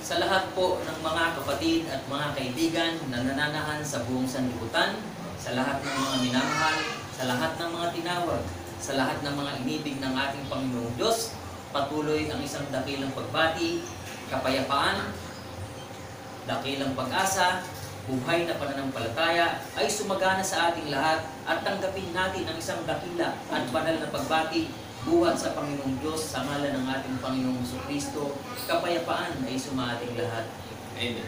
sa lahat po ng mga kapatid at mga kaibigan na nananahan sa buong sanlibutan, sa lahat ng mga minamahal, sa lahat ng mga tinawag, sa lahat ng mga inibig ng ating Panginoong Diyos, patuloy ang isang dakilang pagbati, kapayapaan, dakilang pag-asa, buhay na pananampalataya ay sumagana sa ating lahat at tanggapin natin ang isang dakila at banal na pagbati buhat sa Panginoong Diyos sa ngalan ng ating Panginoong Jesucristo. Kapayapaan ay sumating lahat. Amen.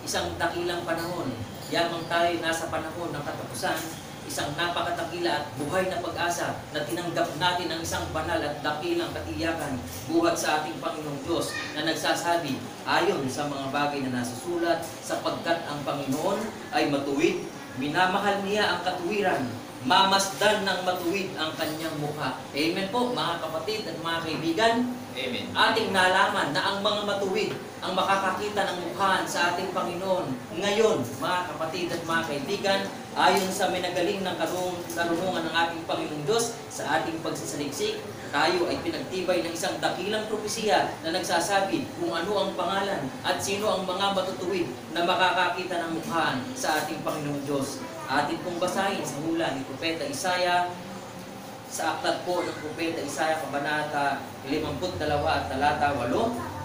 Isang dakilang panahon, yamang tayo nasa panahon ng katapusan, isang napakatakila at buhay na pag-asa na tinanggap natin ang isang banal at dakilang katiyakan buhat sa ating Panginoong Diyos na nagsasabi ayon sa mga bagay na nasusulat, sapagkat ang Panginoon ay matuwid, minamahal niya ang katuwiran, mamasdan ng matuwid ang kanyang mukha. Amen po mga kapatid at mga kaibigan. Amen. Ating nalaman na ang mga matuwid ang makakakita ng mukhaan sa ating Panginoon. Ngayon, mga kapatid at mga kaibigan, ayon sa minagaling ng karunungan ng ating Panginoong Diyos sa ating pagsasaliksik, tayo ay pinagtibay ng isang dakilang propesiya na nagsasabi kung ano ang pangalan at sino ang mga matutuwid na makakakita ng mukhaan sa ating Panginoong Diyos. Atin pong basahin sa hula ni Propeta Isaya, sa aklat po ng Propeta Isaya, Kabanata 52 at talata 8,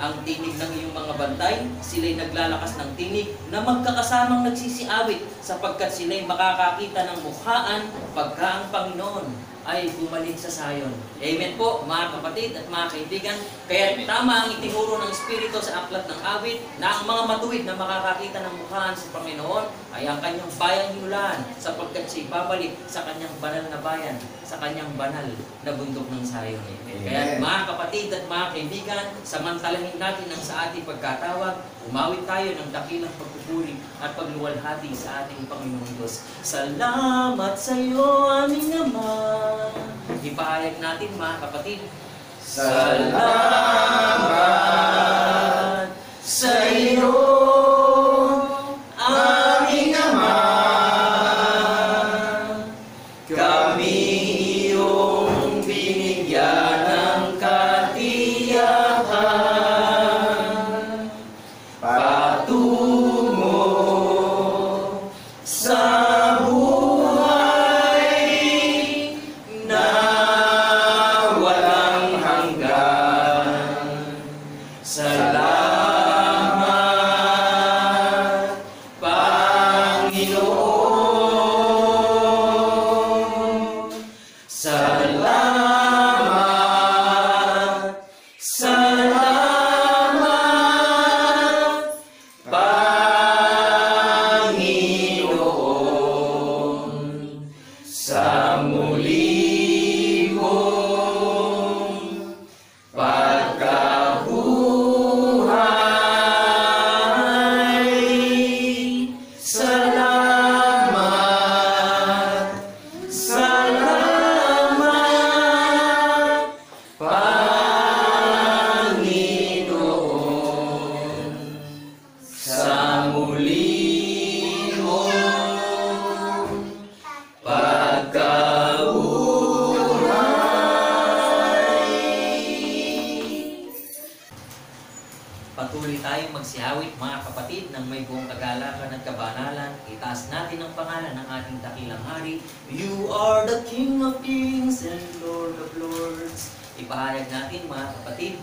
ang tinig ng iyong mga bantay, sila'y naglalakas ng tinig na magkakasamang nagsisiawit sapagkat sila'y makakakita ng mukhaan pagka ang Panginoon ay bumalik sa Sayon. Amen po mga kapatid at mga kaibigan. Kaya tama ang itinuro ng Espiritu sa aklat ng awit na ang mga matuwid na makakakita ng mukhaan sa Panginoon ay ang kanyang bayang hinulaan sapagkat siya babalik sa kanyang banal na bayan, sa kanyang banal na bundok ng Sayon. Kaya mga kapatid at mga kaibigan, samantalahin natin ang sa ating pagkatawag, umawit tayo ng dakilang pagpupuri at pagluwalhati sa ating Panginoong Diyos. Salamat sa iyo, aming Ama. Ipahayag natin mga kapatid. Salamat sa iyo, aming Ama. Kami iyong binigyan ng katiyakan patungo sa buhay na walang hanggan. Salamat, Panginoon. Salamat, salamat, Panginoon, sa muli mong pagkabuhay. Salamat, salamat, Panginoon, sa muli mong pagkabuhay. Patuloy tayong magsiyawit mga kapatid ng may buong kagalakan at kabanalan. Itaas natin ang pangalan ng ating dakilang hari. You are the King of Kings and Lord of Lords. Ipahayag natin mga kapatid.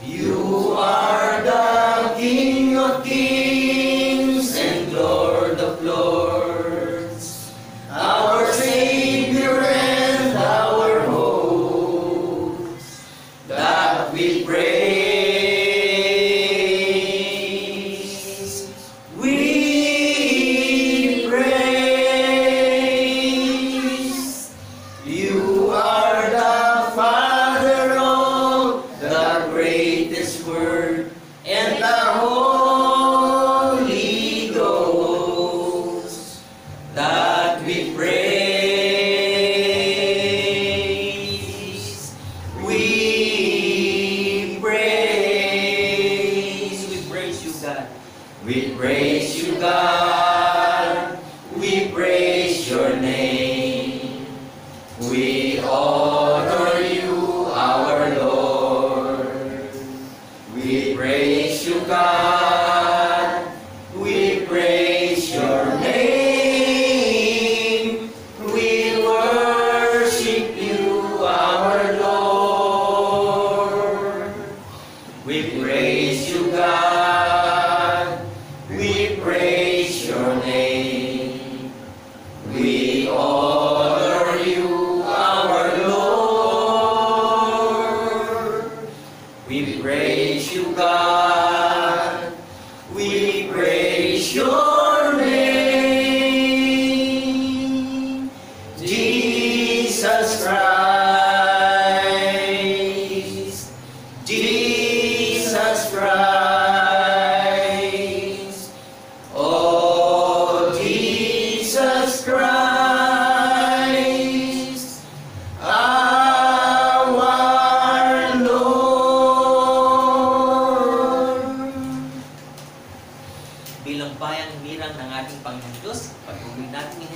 You are the King of Kings and Lord of Lords, our Savior and our hope, that we praise. We praise. You are the Father of the greatest word and the Holy Ghost.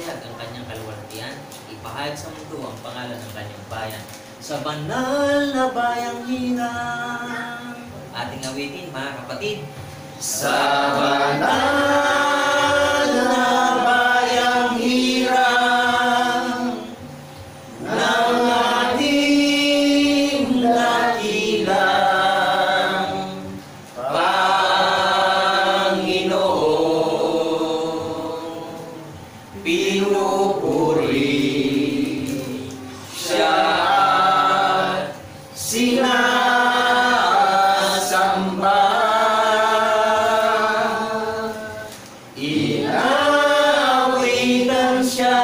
ipahayag ang kanyang kaluwalhatian, ipahayag sa mundo ang pangalan ng kanyang bayan. Sa banal na bayang hirang, ating awitin mga kapatid. Sa banal na bayang hirang ng ating dakilang Panginoon, pinupuri siya at sinasamba. Inawitan siya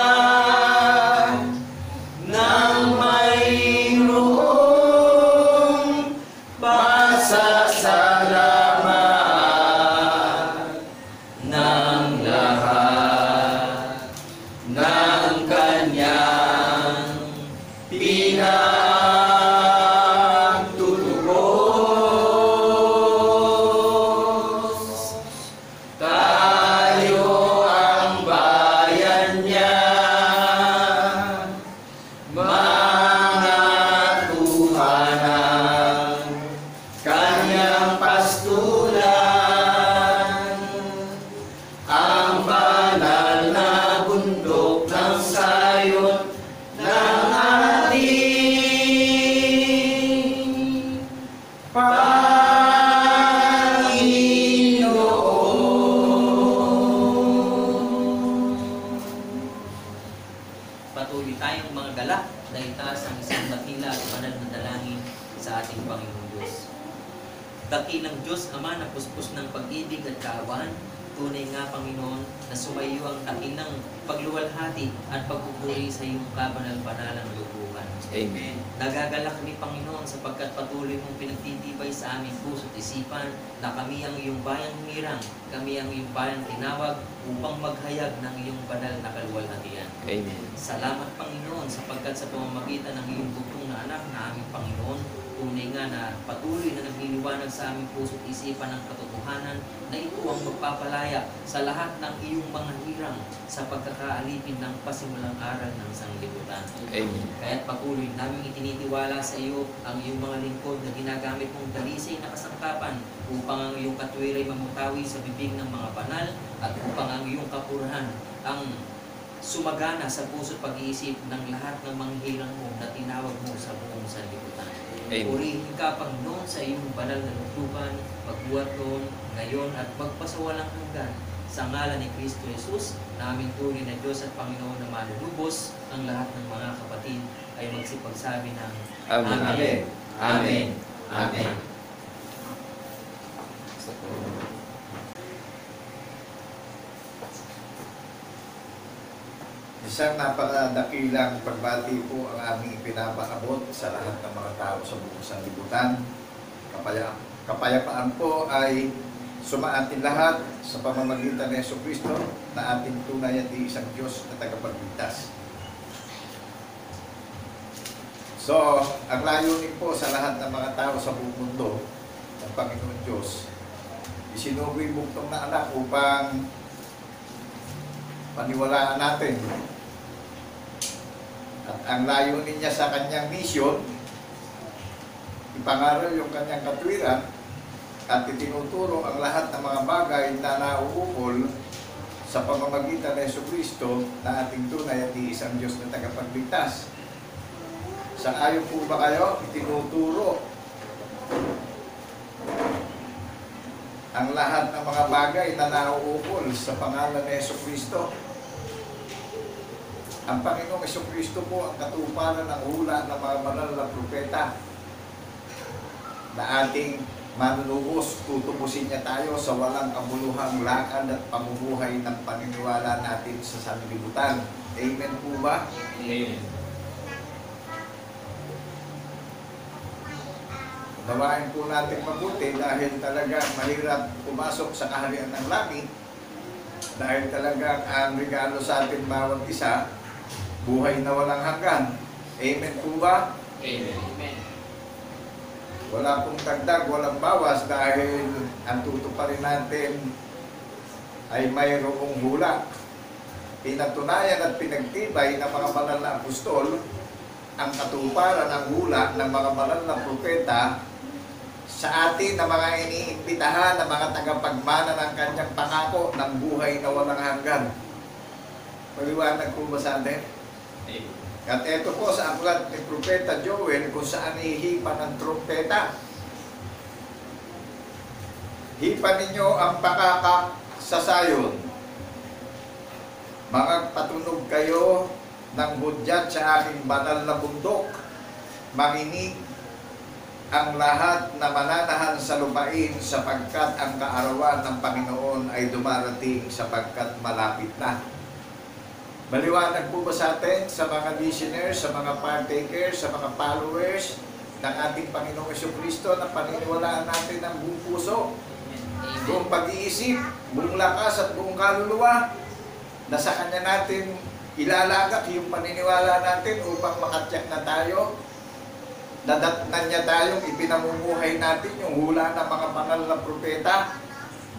ng mayroong pasasalamat ng lahat ng kanyang pinagtutubos. Tayo ang bayan niya, mga tuhanan, kanyang pastulan, ang banal na bundok ng sayon ng ating Panginoon. Patuloy tayong mga galak na itaas ang isang dakila at banal na dalangin sa ating Panginoong Diyos. Dakilang Diyos, Ama na puspos ng pag-ibig at kaawaan, tunay nga Panginoon na sumayo ang dakilang pagluwalhati at pagpupuri sa iyong kabanal-banalang looban. Amen. Nagagalak kami Panginoon sapagkat patuloy mong pinagtitibay sa aming puso at isipan na kami ang iyong bayang hirang, kami ang iyong bayang tinawag upang maghayag ng iyong banal na kaluwalhatian. Amen. Salamat Panginoon sapagkat sa pamamagitan ng iyong bugtong na anak na aming Panginoon, tunay nga na patuloy na nagliliwanag sa aming puso at isipan ng katotohanan na ito ang magpapalaya sa lahat ng iyong mga hirang sa pagkakaalipin ng pasimulang aral ng sanglibutan. Amen. Kaya't patuloy namin itinitiwala sa iyo ang iyong mga lingkod na ginagamit mong dalisay na kasangkapan upang ang iyong katwiray mamutawi sa bibig ng mga banal at upang ang iyong kapurahan ang sumagana sa puso't pag-iisip ng lahat ng manghihirang mo na tinawag mo sa buong sanlibutan. Amen. Purihin ka, Panginoon, sa iyong banal na lugtuban, magbuhat noon, ngayon at magpasawalang hanggan. Sa ngalan ni Kristo Jesus, na aming tunay na Diyos at Panginoon na manlulubos, ang lahat ng mga kapatid ay magsipagsabi ng Amen. Amen. Amen. Amen. Isang napakadakilang pagbati po ang aming ipinapaabot sa lahat ng mga tao sa buong sanlibutan. Kapayapaan po ay sumaatin lahat sa pamamagitan ng Jesucristo na ating tunay at isang Diyos na tagapagligtas. So, ang layunin po sa lahat ng mga tao sa buong mundo ng Panginoon Diyos, isinugoy buktong na anak upang paniwalaan natin. At ang layunin niya sa kanyang misyon, ipangaral yung kanyang katwiran at itinuturo ang lahat ng mga bagay na nauukol sa pamamagitan ng Jesucristo na ating tunay at iisang Diyos na tagapagligtas. Sang-ayon po ba kayo? Itinuturo ang lahat ng mga bagay na nauukol sa pangalan ng Jesucristo. Ang Panginoong Jesucristo po ang katuparan ng hula ng mga banal na propeta na ating manunubos. Tutubusin niya tayo sa walang kabuluhang lakad at pamumuhay ng paniniwala natin sa sanlibutan. Amen po ba? Amen. Gawain po natin mabuti dahil talaga mahirap pumasok sa kaharian ng langit dahil talaga ang regalo sa atin bawat isa, buhay na walang hanggan. Amen po ba? Amen. Wala pong dagdag, walang bawas dahil ang tutuparin natin ay mayroong hula. pinatunayan at pinagtibay ng mga banal na apostol ang katuparan ng hula ng mga banal na propeta sa atin na mga iniimbitahan ng mga tagapagmana ng kanyang pangako ng buhay na walang hanggan. Maliwanag po ba sa atin? At ito po sa aklat ni Propeta Joel kung saan ihipan ng trumpeta. Hipan ninyo ang pakakak sa Sayon. Magpatunog kayo ng hudyat sa aking banal na bundok. Manginig ang lahat na mananahan sa lupain sapagkat ang kaarawan ng Panginoon ay dumarating sapagkat malapit na. Maliwanag po ba sa atin, sa mga listeners, sa mga partakers, sa mga followers ng ating Panginoong Jesucristo na paniniwalaan natin ng buong puso, buong pag-iisip, buong lakas at buong kaluluwa na sa Kanya natin ilalagak yung paniniwala natin upang makatyak na tayo, nadatnan niya tayong ipinamumuhay natin yung hula ng mga banal na propeta,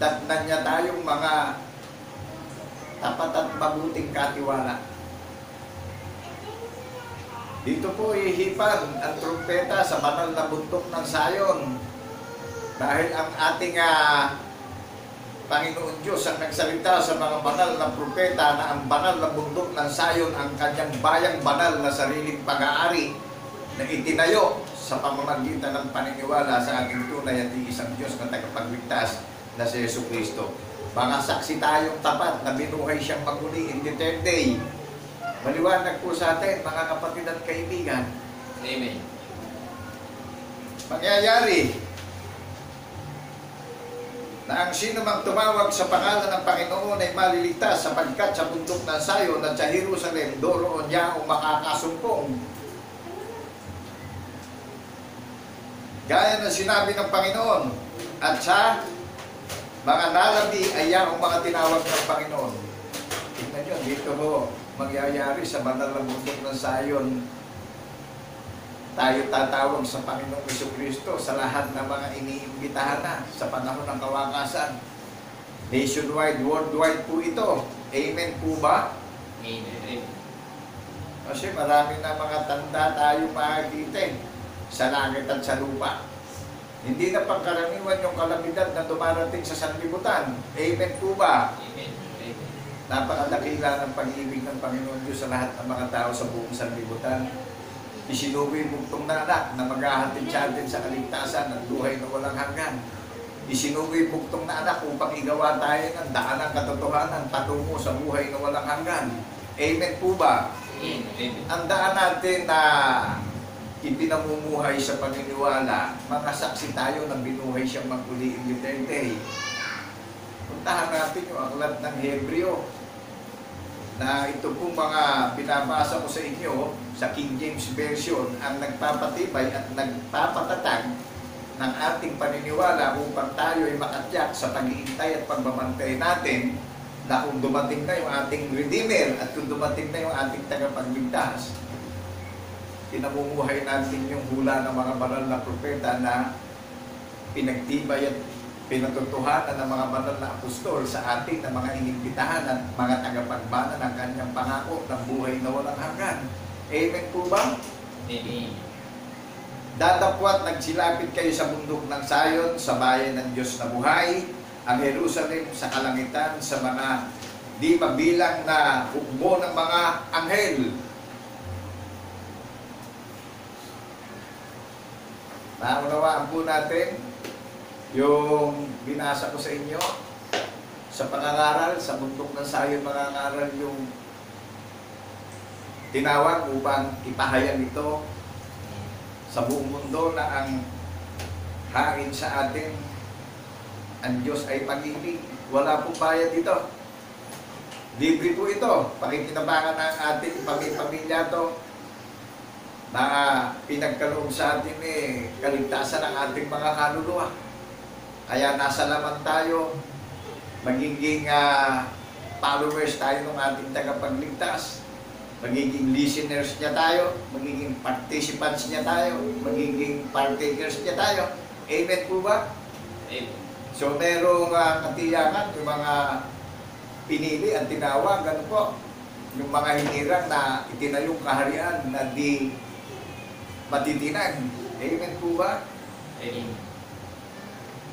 datnan niya tayong mga tapat at mabuting katiwala. Dito po ihipan ang trumpeta sa banal na bundok ng Sayon dahil ang ating Panginoon Diyos ang nagsalita sa mga banal na propeta na ang banal na bundok ng Sayon ang kanyang bayang banal na sariling pag-aari na itinayo sa pamamagitan ng paniniwala sa ating tunay at isang Diyos na tagapagligtas na si Jesucristo. Mga saksi tayong tapat na binuhay siyang maguli in the third day. Maliwanag po sa atin, mga kapatid at kaibigan. Amen. Mangyayari na ang sino mang tumawag sa pangalan ng Panginoon ay maliligtas sapagkat sa bundok ng Sayon at sa Jerusalem, doroon niya o makakasumpong. Gaya ng sinabi ng Panginoon, at sa mga nalabi ay ang mga tinawag ng Panginoon. Tingnan nyo, dito ho, mangyayari sa banal na bundok ng Sayon. Tayo tatawag sa Panginoong Jesucristo sa lahat ng mga iniimbitahan na sa panahon ng kawakasan. Nationwide, worldwide po ito. Amen po ba? Amen. Kasi marami na mga tanda tayo makikita sa langit at sa lupa. Hindi na pangkaraniwan yung kalamidad na dumarating sa sanlibutan. Amen po ba? Amen. Amen. Napakadakila ng pag-ibig ng Panginoon Diyos sa lahat ng mga tao sa buong sanlibutan. Isinuwi bugtong na anak na maghahatid sa atin sa kaligtasan at buhay na walang hanggan. Isinuwi bugtong na anak upang igawa tayo ng daan ng katotohanan patungo sa buhay na walang hanggan. Amen po ba? Amen. Ang daan natin na ipinamumuhay sa paniniwala, mga saksi tayo na binuhay siyang maguli in the third day. Puntahan natin yung aklat ng Hebreo na ito pong mga binabasa ko sa inyo sa King James Version ang nagpapatibay at nagpapatatag ng ating paniniwala upang tayo ay makatyak sa pag-iintay at pagbabantay natin na kung dumating na yung ating Redeemer at kung dumating na yung ating tagapagligtas, pinamumuhay natin yung hula ng mga banal na propeta na pinagtibay at pinatutuhanan ng mga banal na apostol sa ating na mga inimbitahan at mga tagapagmana ng kanyang pangako ng buhay na walang hanggan. Amen po ba? Amen. Datapwat nagsilapit kayo sa bundok ng Sayon, sa bayan ng Diyos na buhay, ang Jerusalem sa kalangitan, sa mga di mabilang na hukbo ng mga anghel. Naunawaan po natin yung binasa ko sa inyo sa pangangaral, sa bundok ng Sayon mangangaral yung tinawag upang ipahayag ito sa buong mundo na ang hain sa atin, ang Diyos ay pag-ibig. Wala pong bayad dito. Libre po ito. Pakikinabangan ng ating pamilya to na pinagkaloob sa atin kaligtasan ng ating mga kaluluwa. Kaya nasa laman tayo, magiging followers tayo ng ating tagapagligtas, magiging listeners niya tayo, magiging participants niya tayo, magiging partakers niya tayo. Amen po ba? Amen. So merong katiyakan, yung mga pinili at tinawag, ano po, yung mga hinirang na itinayong kaharian na di matitinag. Amen po ba? Amen.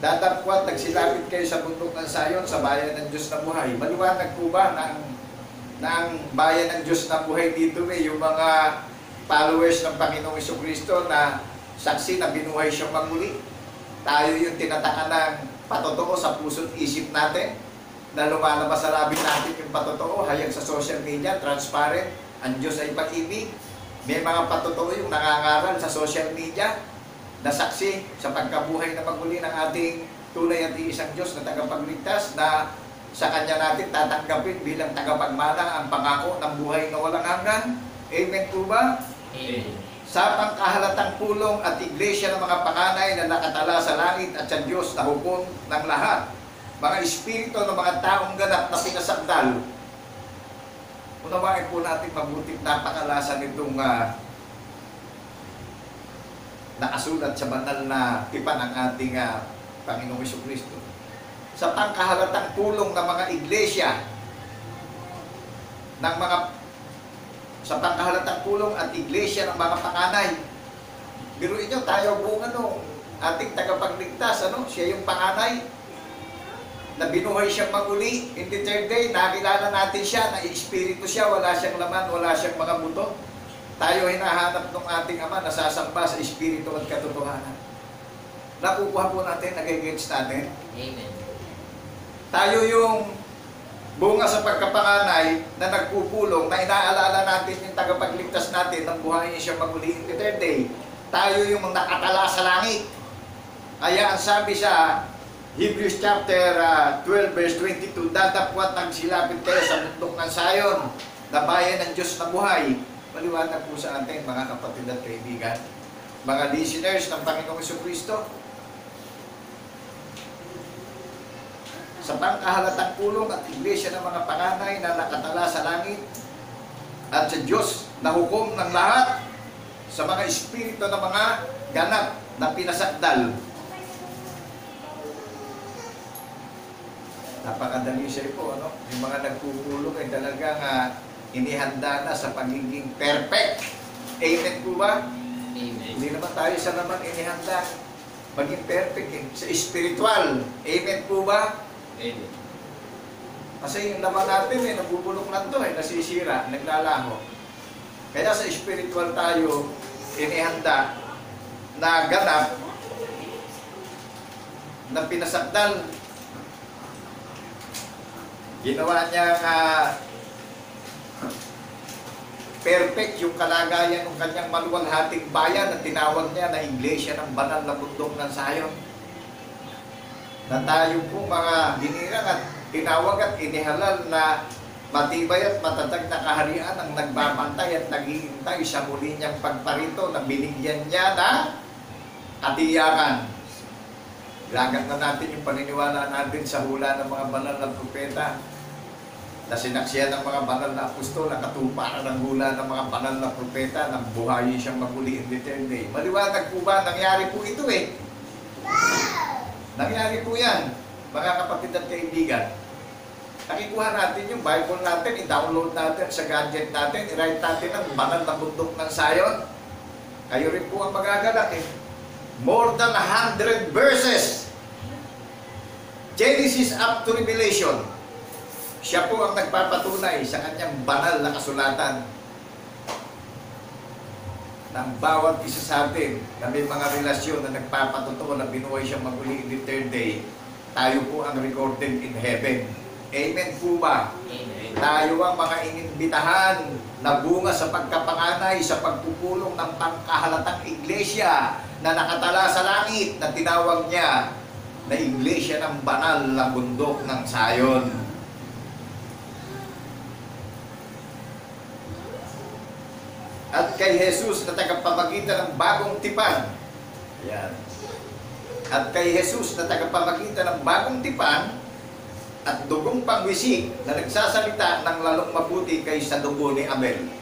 Datapwat, nagsilapit kayo sa bundok ng Sayon, sa bayan ng Diyos na buhay. Maliwanag po ba na ang bayan ng Diyos na buhay dito yung mga followers ng Panginoong Jesucristo na saksi na binuhay siyang magmuli? Tayo yung tinataka ng patotoo sa puso't isip natin, na lumalabas sa labi natin yung patotoo, hayag sa social media, transparent, ang Diyos ay pag-ibig. May mga patotoo yung nangangaral sa social media, na saksi sa pagkabuhay na magmuli ng ating tunay at iisang Diyos na tagapagligtas, na sa Kanya natin tatanggapin bilang tagapagmana ang pangako ng buhay na walang hanggan. Amen po ba? Amen. Sa pangkahalatang pulong at iglesia ng mga panganay na nakatala sa langit at sa Diyos na hukom ng lahat, mga espiritu ng mga taong ganap na pinasakdal, unawain po natin mabuting napakalasan nitong nakasulat sa banal na tipan ng ating Panginoong Jesucristo. Sa pangkahalatang pulong ng mga iglesia, sa pangkahalatang pulong at iglesia ng mga panganay, biruin nyo, tayo buong ating tagapagligtas, siya yung panganay, na binuhay siyang maguli in the third day, nakilala natin siya, na espiritu siya, wala siyang laman, wala siyang mga buto. Tayo hinahanap ng ating Ama, nasasamba sa espiritu at katotohanan. Nakukuha po natin, nagigets natin. Amen. Tayo yung bunga sa pagkapanganay na nagpupulong, na inaalala natin yung tagapagligtas natin ng buhayin siya maguli in the third day. Tayo yung nakatala sa langit. Kaya ang sabi sa Hebrews chapter 12 verse 22, datapwat nagsilapit kayo sa bundok ng Sayon, na bayan ng Diyos na buhay. Maliwanag po sa atin, mga kapatid at kaibigan, mga listeners ng Panginoong Jesucristo, sa pangkahalatang pulong at iglesia ng mga panganay na nakatala sa langit at sa Diyos na hukom ng lahat, sa mga espiritu ng mga ganap na pinasakdal. Napakadali siya po, yung mga nagpupulong ay talagang inihanda na sa pagiging perfect. Amen po ba? Amen. Hindi naman tayo sa naman inihanda maging perfect sa spiritual. Amen po ba? Amen. Kasi yung laman natin nabubulok lang to, nasisira, naglalaho. Kaya sa spiritual tayo inihanda na ganap na pinasakdal. Ginawa niya perfect yung kalagayan ng kanyang maluwalhating bayan na tinawag niya na iglesia ng banal na bundok ng Sayon. Na tayo po mga hinirang at tinawag at inihalal na matibay at matatag na kaharian ang nagbabantay at naghihintay sa muli niyang pagparito na binigyan niya na katiyakan. Ilagan na natin yung paniniwala natin sa hula ng mga banal na propeta, na sinaksiyan ng mga banal na apostol, na katuparan ng hula ng mga banal na propeta, na buhayin siyang maguli in the third day. Maliwanag po ba? Nangyari po ito Nangyari po yan, mga kapatid at kaibigan. Nakikuha natin yung Bible natin, i-download natin sa gadget natin, i-write natin ang banal na bundok ng Sayon. Kayo rin po ang magagalak More than 100 verses. Genesis up to Revelation. Siya po ang nagpapatunay sa kanyang banal na kasulatan ng bawat isa sa atin na may mga relasyon na nagpapatotoo na binuhay siyang maguli in the third day. Tayo po ang recorded in heaven. Amen po ba? Amen. Tayo ang mga inimbitahan na bunga sa pagkapanganay sa pagpupulong ng pangkahalatang iglesia na nakatala sa langit na tinawag niya na iglesia ng banal na bundok ng Sayon. At kay Jesus na tagapamagitan ng bagong tipan. Ayan. At kay Jesus na tagapamagitan ng bagong tipan at dugong pangwisik na nagsasalita ng lalong mabuti kaysa dugo ni Abel.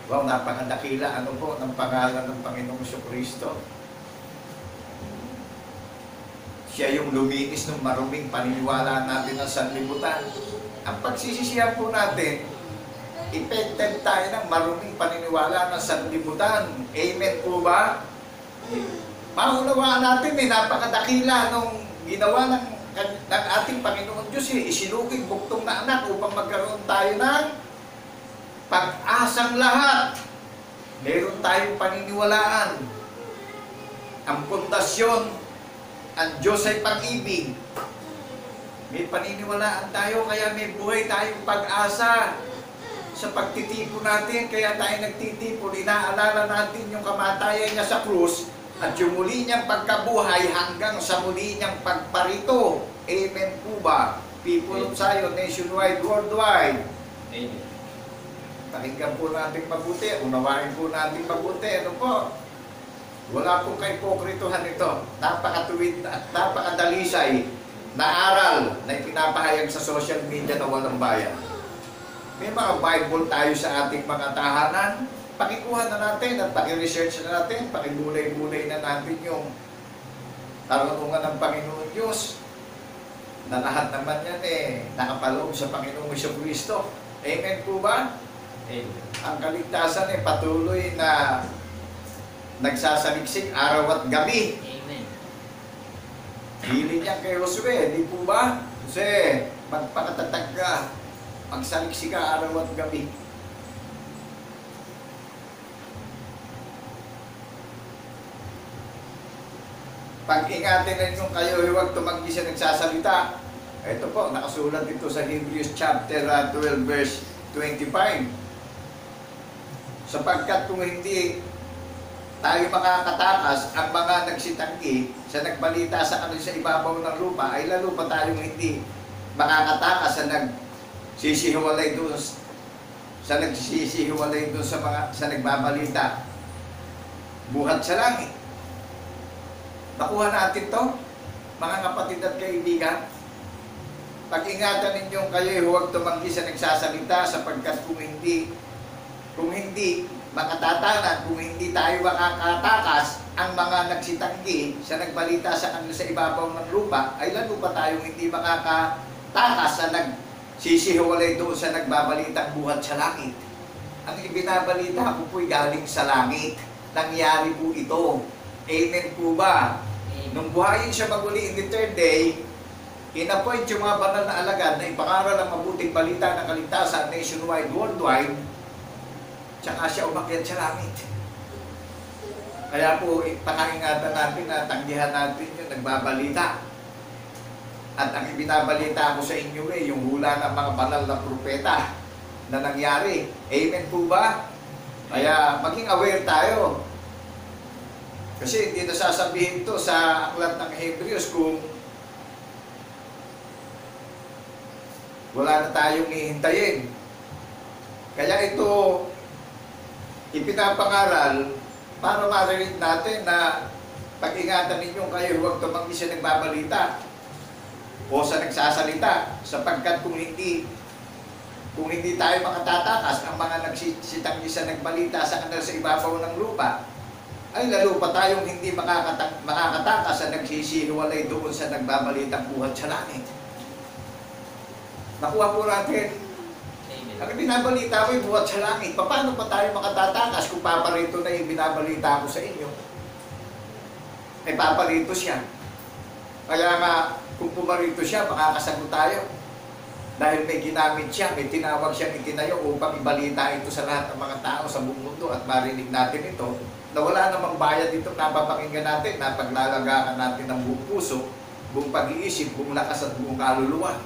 Wow, napakadakila ng pangalan ng Panginoong Jesucristo. Siya yung luminis ng maruming paniniwala natin ng sanlibutan. Ang pagsisisihan po natin, Affected tayo ng maruming paniniwala ng sanlibutan. Amen po ba? Maunawaan natin, napakadakila nung ginawa ng ating Panginoon Diyos. Isinugid buktong na anak upang magkaroon tayo ng pag-asang lahat. Meron tayong paniniwalaan. Ang pundasyon, ang Diyos ay pag-ibig. May paniniwalaan tayo, kaya may buhay tayong pag-asa. Sa pagtitipon natin, kaya tayo nagtitipon, inaalala natin yung kamatayan niya sa krus at yung muli niyang pagkabuhay hanggang sa muli niyang pagparito. Amen po ba? People of Zion, nationwide, worldwide. Amen. Pakinggan po natin mabuti, unawain po natin mabuti. Ano po? Wala pong kaipokrituhan ito. Napakatuwid at napakadalisay na aral na ipinapahayag sa social media na walang bayan. May mga Bible tayo sa ating mga tahanan. Pakikuha na natin at pakiresearch na natin, pakibulay-bulay na natin yung karunungan ng Panginoon Diyos. Na lahat naman yan nakapaloob sa Panginoong Jesucristo. Amen po ba? Amen. Ang kaligtasan patuloy na nagsasaliksik araw at gabi. Amen. Hiling niya kay Josue, di po ba? Jose, magpakatatag ka, magsaliksik ka araw at gabi. Pag-ingatin ninyo kayo, huwag tumanggi siya nagsasalita. Ito po, nakasulat dito sa Hebrews chapter 12 verse 25. Sapagkat kung hindi tayo makakatakas ang mga nagsitanggi sa nagbalita sa kanila sa ibabaw ng lupa, ay lalo pa tayong hindi makakatakas sa nagsisihiwalay doon sa mga sa nagbabalita buhat sa langit. Nakuha natin to, mga kapatid at kaibigan. Pag-ingatan ninyo kayo, huwag tumanggi sa nagsasalita sapagkat kung hindi makatatanan, kung hindi tayo makakatakas ang mga nagsitanggi sa nagbalita sa kanila sa ibabaw ng lupa, ay lalo pa tayong hindi makakatakas sa nagsisihiwalay doon sa nagbabalitang buhat sa langit. Ang ibinabalita ko po'y galing sa langit. Nangyari po ito. Amen po ba? Nung buhayin siya maguli in the third day, in-appoint yung mga banal na alagad na ipangaral ang mabuting balita ng kaligtasan nationwide, worldwide, tsaka siya umakyat sa langit. Kaya po, pakaingatan natin na tanggihan natin yung nagbabalita. At ang ibinabalita ko sa inyo yung hula ng mga banal na propeta na nangyari. Amen po ba? Kaya maging aware tayo. Kasi hindi na sasabihin ito sa aklat ng Hebrews kung wala na tayong hihintayin. Kaya ito ipinapangaral para marinig natin na pag-ingatan ninyo kayo, huwag tumanggi sa nagbabalita o sa nagsasalita, sapagkat kung hindi tayo makatatakas ang mga nagsitanggi sa nagbalita sa kanila sa ibabaw ng lupa, ay lalo pa tayong hindi makakatakas sa nagsisihiwalay doon sa nagbabalitang buhat sa langit. Nakuha po natin. Ang binabalita ko yung buhat sa langit. Paano pa tayo makatatakas kung paparito na yung binabalita ko sa inyo? Ay paparito siya. Kaya nga, kung pumarito siya, makakasagot tayo. Dahil may ginamit siya, may tinawag siya, itinayo upang ibalita ito sa lahat ng mga tao sa buong mundo at marinig natin ito. Na wala namang bayad dito na papakinggan natin, na paglalagaan natin ng buong puso, buong pag-iisip, buong lakas at buong kaluluwa.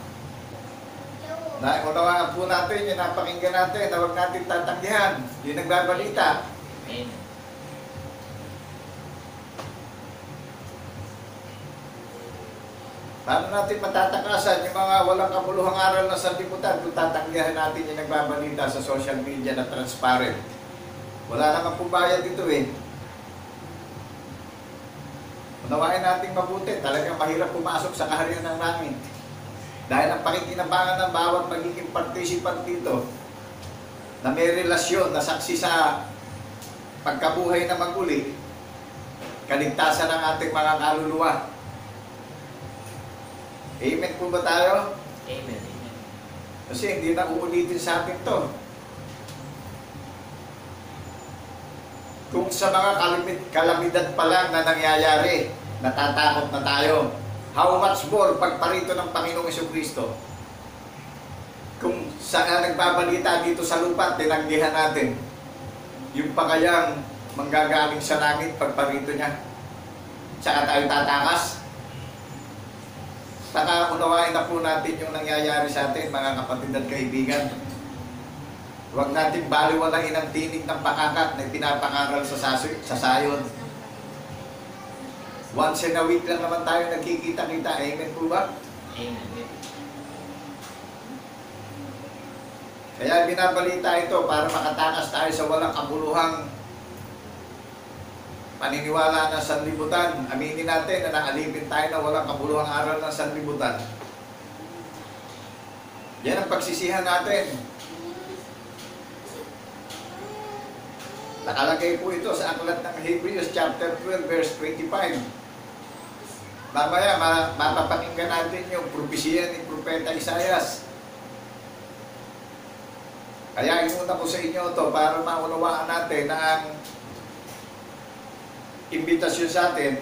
Naunawaan po natin yung napakinggan natin na huwag natin tatanggihan yung nagbabalita. Amen. Paano natin matatakasan yung mga walang kabuluhang aral na sanlibutan kung tatanggihan natin yung nagbabalita sa social media na transparent? Wala naman po bayad dito Unawain natin mabuti. Talagang mahirap pumasok sa kaharian ng langit. Dahil ang pakikinabangan ng bawat magiging participant dito na may relasyon, na saksi sa pagkabuhay na maguli, kaligtasan ng ating mga kaluluwa. Amen po ba tayo? Amen. Amen. Kasi hindi na uulitin sa atin to. Kung sa mga kalamidad pa lang na nangyayari, natatakot na tayo, how much more pagparito ng Panginoong Jesucristo? Kung saan nagbabalita dito sa lupa, tinanggihan natin yung pakayang manggagaling sa langit pagparito niya. Tsaka tayo tatakas. Saka unawain na po natin yung nangyayari sa atin, mga kapatid at kaibigan. Huwag natin baliwalain ang tinig ng pakakat na pinapangaral sa sayon. Once in a week lang naman tayo nagkikita-kita. Amen po ba? Amen. Kaya binabalita ito para makatakas tayo sa walang kabuluhang paniniwala ng sanlibutan. Aminin natin na naalipin tayo na walang kabuluhang aral ng sanlibutan. Yan ang pagsisihan natin. Nakalagay po ito sa aklat ng Hebrews chapter 12 verse 25. Mamaya mapapakinggan natin yung propesya ni Propeta Isaias. Kaya inuna ko sa inyo ito para maunawaan natin na ang imbitasyon sa atin,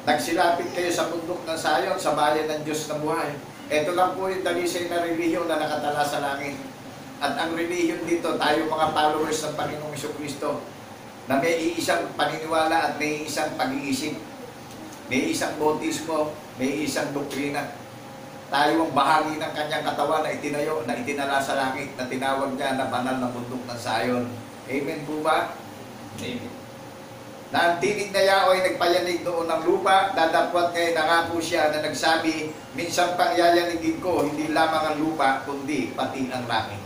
nagsilapit kayo sa bundok ng Sayon, sa bayan ng Diyos na buhay. Ito lang po yung dalisay na relihiyon na nakatala sa langit. At ang relihiyon dito, tayo mga followers ng Panginoong Jesucristo, na may iisang paniniwala at may isang pag-iisip, may isang bautismo, may isang doktrina. Tayo ang bahagi ng kanyang katawan na itinayo, na itinala sa langit, na tinawag niya na banal na bundok ng Sayon. Amen po ba? Amen. Na ang tinig na Yahweh ay nagpayanig noon ng lupa, dadapwat ngayon nangako siya na nagsabi, minsan pang yayanigin ko, hindi lamang ang lupa, kundi pati ang langit.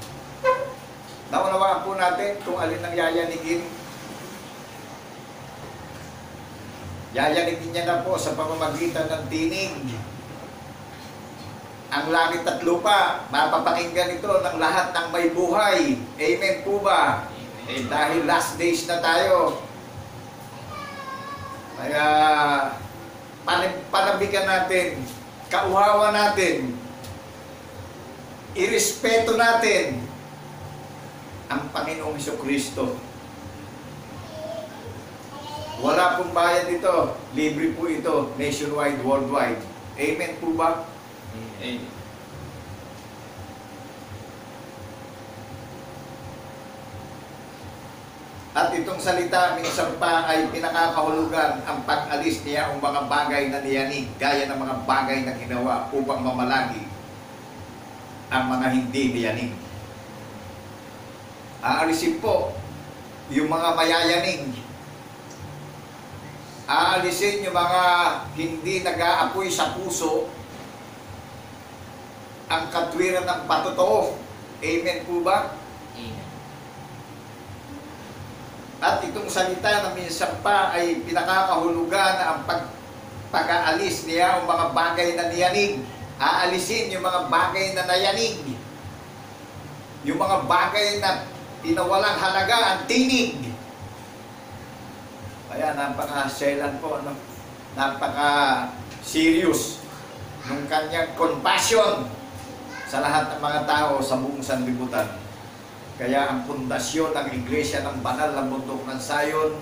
Naunawaan po natin kung alin ang yayanigin. Yayanigin niya na po sa pamamagitan ng tinig. Ang langit at lupa, mapapakinggan ito ng lahat ng may buhay. Amen po ba? Amen. Dahil last days na tayo. Kaya panabigan natin, kauhawa natin, irespeto natin ang Panginoong Jesucristo. Wala pong bayad dito, libre po ito, nationwide, worldwide. Amen po ba? Amen. At itong salita, minsan pa ay pinakakahulugan ang pag-alis niya ang mga bagay na niyanig, gaya ng mga bagay na ginawa upang mamalagi ang mga hindi niyanig. Aalisin po yung mga mayayanig. Aalisin yung mga hindi nag-aapoy sa puso ang katwiran ng patotoo. Amen po ba? Amen. At itong salita na minsan pa ay pinakakahulugan ang pag-aalis niya ang mga bagay na niyanig. Aalisin yung mga bagay na nayanig. Yung mga bagay na pinawalang halaga ang tinig. Kaya napaka-selan po, no? Napaka-serious ng kanyang compassion sa lahat ng mga tao sa buong sanlibutan. Kaya ang pundasyon ng Iglesia ng Banal ng Bundok ng Sayon,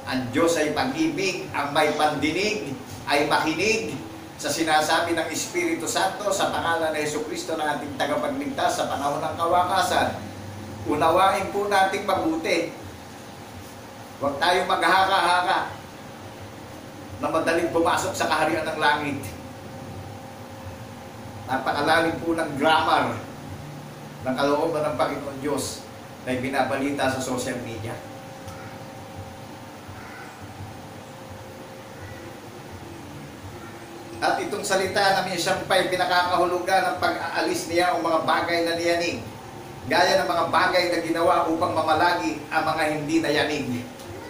ang Diyos ay pag-ibig, ang may pandinig ay makinig sa sinasabi ng Espiritu Santo sa pangalan ng Jesucristo na ating tagapagligtas sa panahon ng kawakasan. Unawain po nating mabuti. Huwag tayong maghahaka-haka na madaling pumasok sa kaharian ng langit. Napakalalim po ng grammar ng kalooban ng Panginoon Diyos na ibinabalita sa social media. At itong salita na minsan pa'y pinakakahulugan ng pag-aalis niya o mga bagay na niyanig, gaya ng mga bagay na ginawa upang mamalagi ang mga hindi nayanig.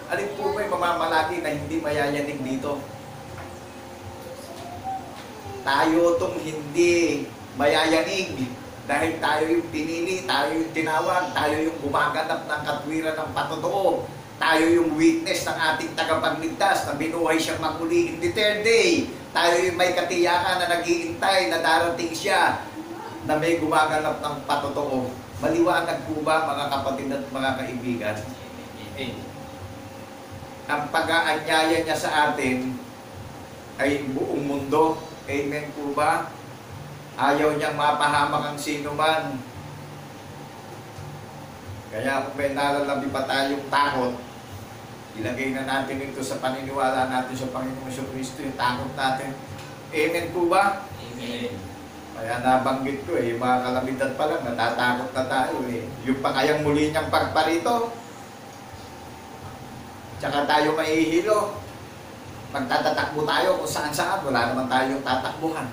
Alin po ba'y mamamalagi na hindi mayayanig dito? Tayo itong hindi mayayanig dahil tayo yung pinili, tayo yung tinawag, tayo yung gumaganap ng katwiran ng patotoo, tayo yung witness ng ating tagapagligtas na binuhay siyang magmuli in the third day. Tayo yung may katiyakan na nag-iintay na darating siya na may gumaganap ng patotoo. Maliwanag po ba mga kapatid at mga kaibigan? ang pag-aanyaya niya sa atin ay buong mundo. Amen po ba? Ayaw niyang mapahamak ang sino man. Kaya kung may nalalabi pa tayong takot, ilagay na natin ito sa paniniwala natin sa Panginoong Jesucristo, yung takot natin. Amen po ba? Amen. Kaya nabanggit ko yung mga kalamidad pa lang, natatakot na tayo Yung pa kayang muli niyang pagparito, tsaka tayo mahihilo. Magtatatakbo tayo kung saan-saan, wala naman tayong tatakbuhan.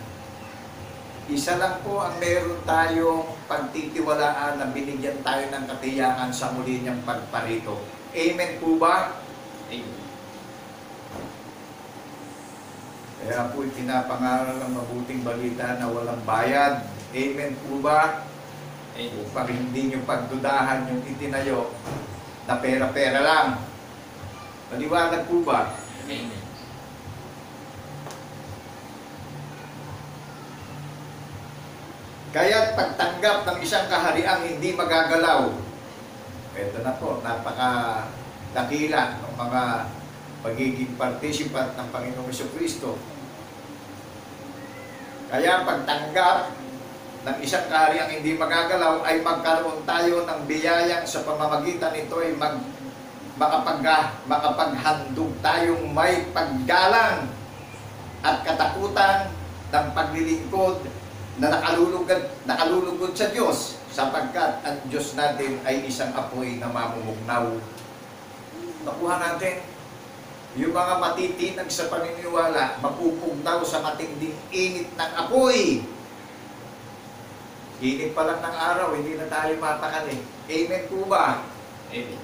Isa lang po ang meron tayong pagtitiwalaan na binigyan tayo ng katiyakan sa muli niyang pagparito. Amen po ba? Amen. Kaya po pinapangaral ng mabuting balita na walang bayad. Amen po ba? Amen. Upang hindi nyo pagdudahan yung itinayo na pera-pera lang. Maliwanag po ba? Amen. Kaya pagtanggap ng isang kahariang hindi magagalaw. Ito na po, napaka-dakila ng mga pagiging participant ng Panginoong Jesucristo. Kaya pagtanggap ng isang kahariang hindi magagalaw ay magkaroon tayo ng biyayang sa pamamagitan nito ay makapaghandog tayong may paggalang at katakutan ng paglilingkod na nakalulugod sa Diyos, sapagkat ang Diyos natin ay isang apoy na mamumugnaw. Nakuha natin yung mga matitinag sa paniniwala, mapupugnaw sa matinding init ng apoy. Init pa lang ng araw, hindi na tayo mapakali. Amen po ba? Amen.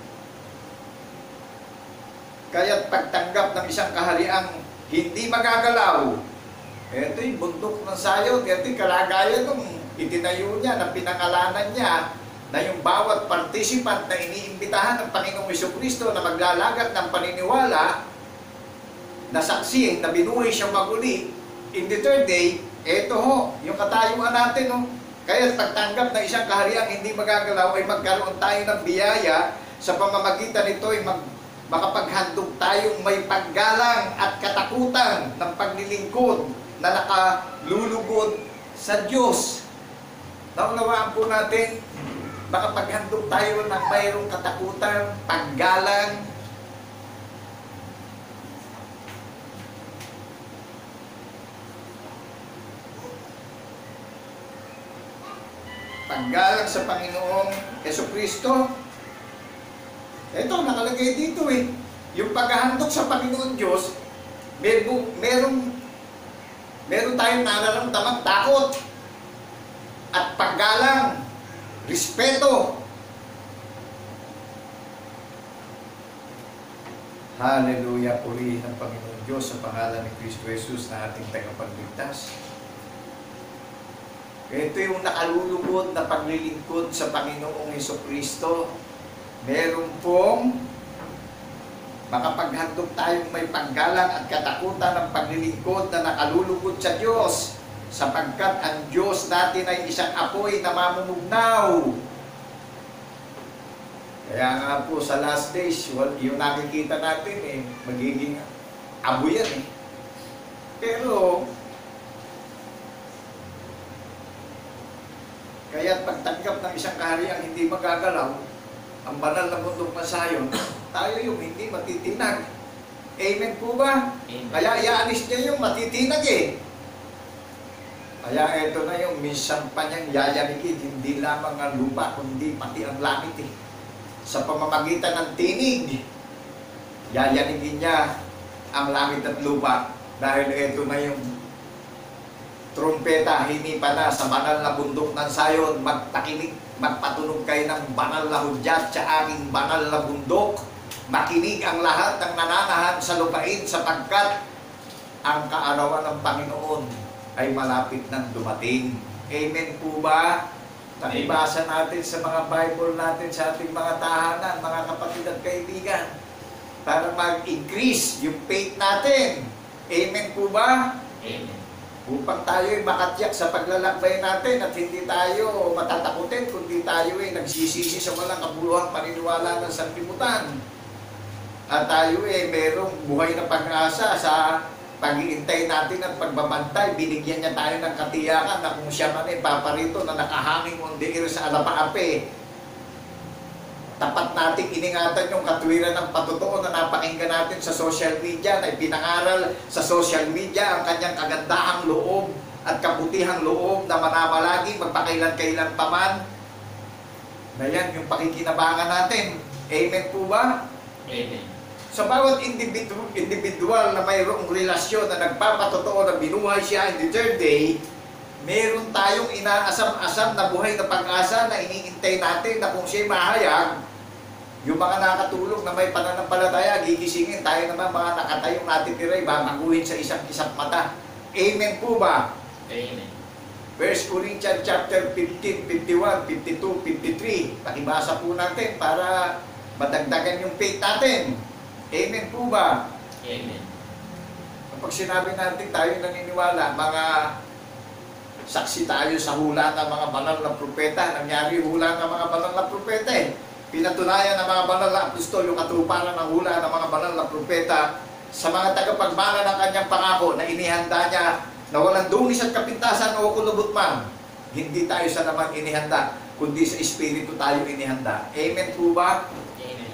Kaya't pagtanggap ng isang kahariang hindi magagalaw, ito yung bundok ng Sayon, ito yung kalagayan ng itinayo niya, na pinangalanan niya, na yung bawat participant na iniimbitahan ng Panginoong Jesucristo na maglalagat ng paniniwala, na saksi, na binuhay siya maguli, in the third day, ito ho, yung katayuan natin, ho. Kaya pagtanggap ng isang kahariang hindi magagalaw, ay magkaroon tayo ng biyaya, sa pamamagitan nito ay makapaghandog tayong may paggalang at katakutan ng paglilingkod na nakalulugod sa Diyos. Naunawaan po natin, makapaghandog tayo ng mayroong katakutan, paggalang, paggalang sa Panginoong Jesucristo. Ito, nakalagay dito yung paghahandog sa Panginoon Diyos, meron tayong nararamdamang takot at paggalang, respeto. Hallelujah, purihin ng Panginoon Diyos sa pangalan ni Kristo Jesus na ating tagapagligtas. Ito yung nakalulugod na paglilingkod sa Panginoong Jesucristo. Meron pong makapaghandog tayong may paggalang at katakutan ng paglilingkod na nakalulugod sa Diyos, sapagkat ang Diyos natin ay isang apoy na mamumugnaw. Kaya nga po sa last days, yung nakikita natin magiging apoy yan Pero kaya pagtanggap ng isang kahariang hindi magagalaw, ang banal na bundok na Sayon, tayo yung hindi matitinag. Amen po ba? Amen. Kaya iaalis niya yung matitinag Kaya eto na yung minsan pa niyang yayanigin, hindi lamang ang lupa, kundi pati ang langit Sa pamamagitan ng tinig, yayanigin niya ang langit at lupa, dahil eto na yung trumpeta, hinipa na sa banal na bundok ng Sayon, magpatunog kayo ng banal na hudyat sa aking banal na bundok. Makinig ang lahat ng nananahan sa lupain, sapagkat ang kaarawan ng Panginoon ay malapit nang dumating. Amen po ba? Nakibasa natin sa mga Bible natin sa ating mga tahanan, mga kapatid at kaibigan, para mag-increase yung faith natin. Amen po ba? Amen. Upang tayo ay makatyak sa paglalakbay natin at hindi tayo matatakutin, kundi tayo ay nagsisisi sa walang kabuluhang paniniwala ng sanlibutan. At tayo merong buhay na pag-asa sa pag-iintay natin at pagbabantay. Binigyan niya tayo ng katiyakan na kung siya man paparito na nakahanging on the air sa alapaape, tapat natin iningatan yung katwiran ng patotoo na napakinggan natin sa social media, na ipinangaral sa social media ang kanyang kagandahang loob at kabutihang loob na manamalagi magpakailan-kailan pa man. Na yan yung pakikinabangan natin. Amen po ba? Amen. Sa bawat individual na mayroong relasyon na nagpapatotoo na binuhay siya in the third day, meron tayong inaasam-asam na buhay na pag-asa na iniintay natin na kung siya'y mahayag, yung mga nakatulog na may pananampalataya, gigisingin tayo naman mga nakatayong natitiray, babaguhin sa isang kisap mata. Amen po ba? Amen. 1 Corinthians chapter 15, 51, 52, 53. Pakibasa po natin para madagdagan yung faith natin. Amen po ba? Amen. Kapag sinabi natin tayo naniniwala, mga saksi tayo sa hula ng mga banal na propeta. Nangyari hula ng mga banal na propeta eh. Pinatunayan ng mga banal na apostol yung katuparan ng hula ng mga banal na propeta sa mga tagapagmana ng kanyang pangako na inihanda niya na walang dunis at kapintasan o kulubot man. Hindi tayo sa naman inihanda, kundi sa Espiritu tayo inihanda. Amen po ba? Amen.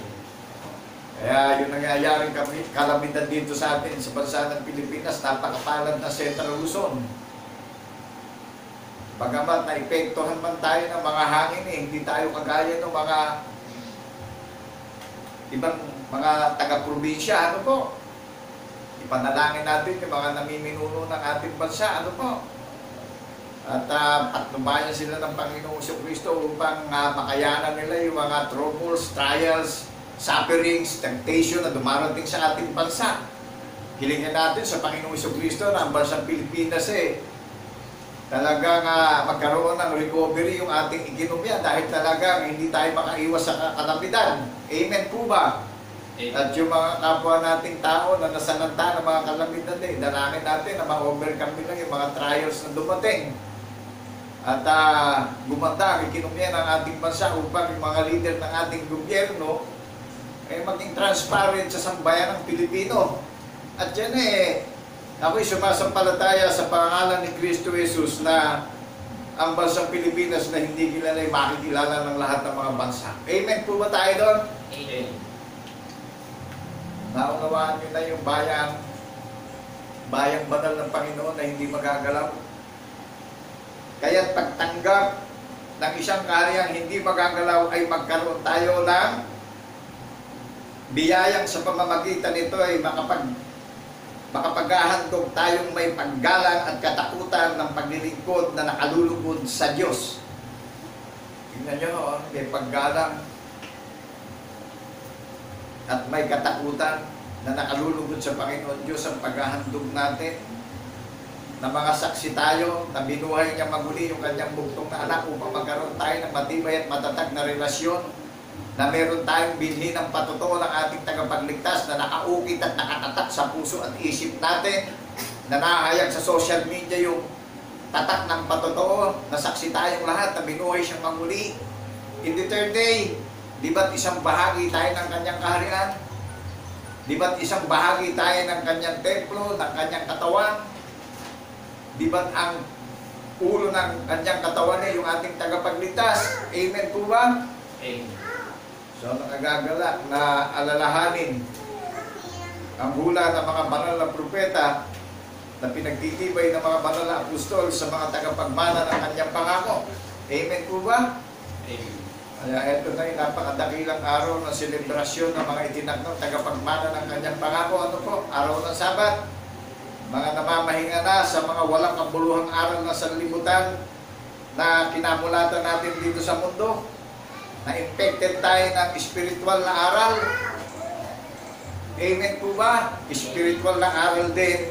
Kaya yung nangyayaring kalamitan dito sa atin sa bansa ng Pilipinas, napakapalad na Central Luzon. Bagamat naipektuhan man tayo ng mga hangin hindi tayo kagaya ng mga ibang mga taga-probinsya. Ano po? Ipanalangin natin yung mga namiminuno ng ating bansa. Ano po? At patnubayan sila ng Panginoong Kristo upang makayanan nila yung mga troubles, trials, sufferings, temptation na dumarating sa ating bansa. Hilingin natin sa Panginoong Kristo na ang bansang Pilipinas talagang magkaroon ng recovery yung ating ekonomiya dahil talagang hindi tayo makaiwas sa kalamidad. Amen po ba? Amen. At yung mga kapwa nating tao na nasananta ng mga kalamidad dalangin natin na ma-overcome nila yung mga trials na dumating. At gumanda ang ekonomiya ng ating bansa upang yung mga leader ng ating gobyerno maging transparent sa sambayan ng Pilipino. At yan ako'y sumasampalataya sa pangalan ni Kristo Jesus na ang bansang Pilipinas na hindi kilala ay makikilala ng lahat ng mga bansa. Amen po ba tayo doon? Amen. Naunawaan nyo na yung bayang banal ng Panginoon na hindi magagalaw. Kaya't pagtanggap ng isang karyang hindi magagalaw ay magkaroon tayo ng biyayang sa pamamagitan nito ay makapaghahandog tayong may paggalang at katakutan ng paglilingkod na nakalulugod sa Diyos. Tingnan nyo, may paggalang at may katakutan na nakalulugod sa Panginoon Diyos ang paghahandog natin na mga saksi tayo na binuhay niya maguli yung kanyang bugtong na anak upang magkaroon tayo ng matibay at matatag na relasyon, na meron tayong binhi ng patotoo ng ating tagapagligtas na nakaukit at nakatatak sa puso at isip natin, na nahayag sa social media yung tatak ng patotoo na saksi tayong lahat na binuhay siyang maguli. In the third day, di ba't isang bahagi tayo ng kanyang kaharian? Di ba't isang bahagi tayo ng kanyang templo, ng kanyang katawan? Di ba't ang ulo ng kanyang katawan yung ating tagapagligtas? Amen po ba? Amen. So, nakagagalak na alalahanin ang hula ng mga banal na propeta na pinagtitibay ng mga banal na apostol sa mga tagapagmana ng kanyang pangako. Amen po ba? Amen. Kaya ito na yung napakadakilang araw ng selebrasyon ng mga itinakdang tagapagmana ng kanyang pangako. Ano po? Araw ng Sabat. Mga namamahinga na sa mga walang kabuluhang araw na sanlibutan na kinamulatan natin dito sa mundo. Na-infected tayo ng spiritual na aral. Amen po ba? Spiritual na aral din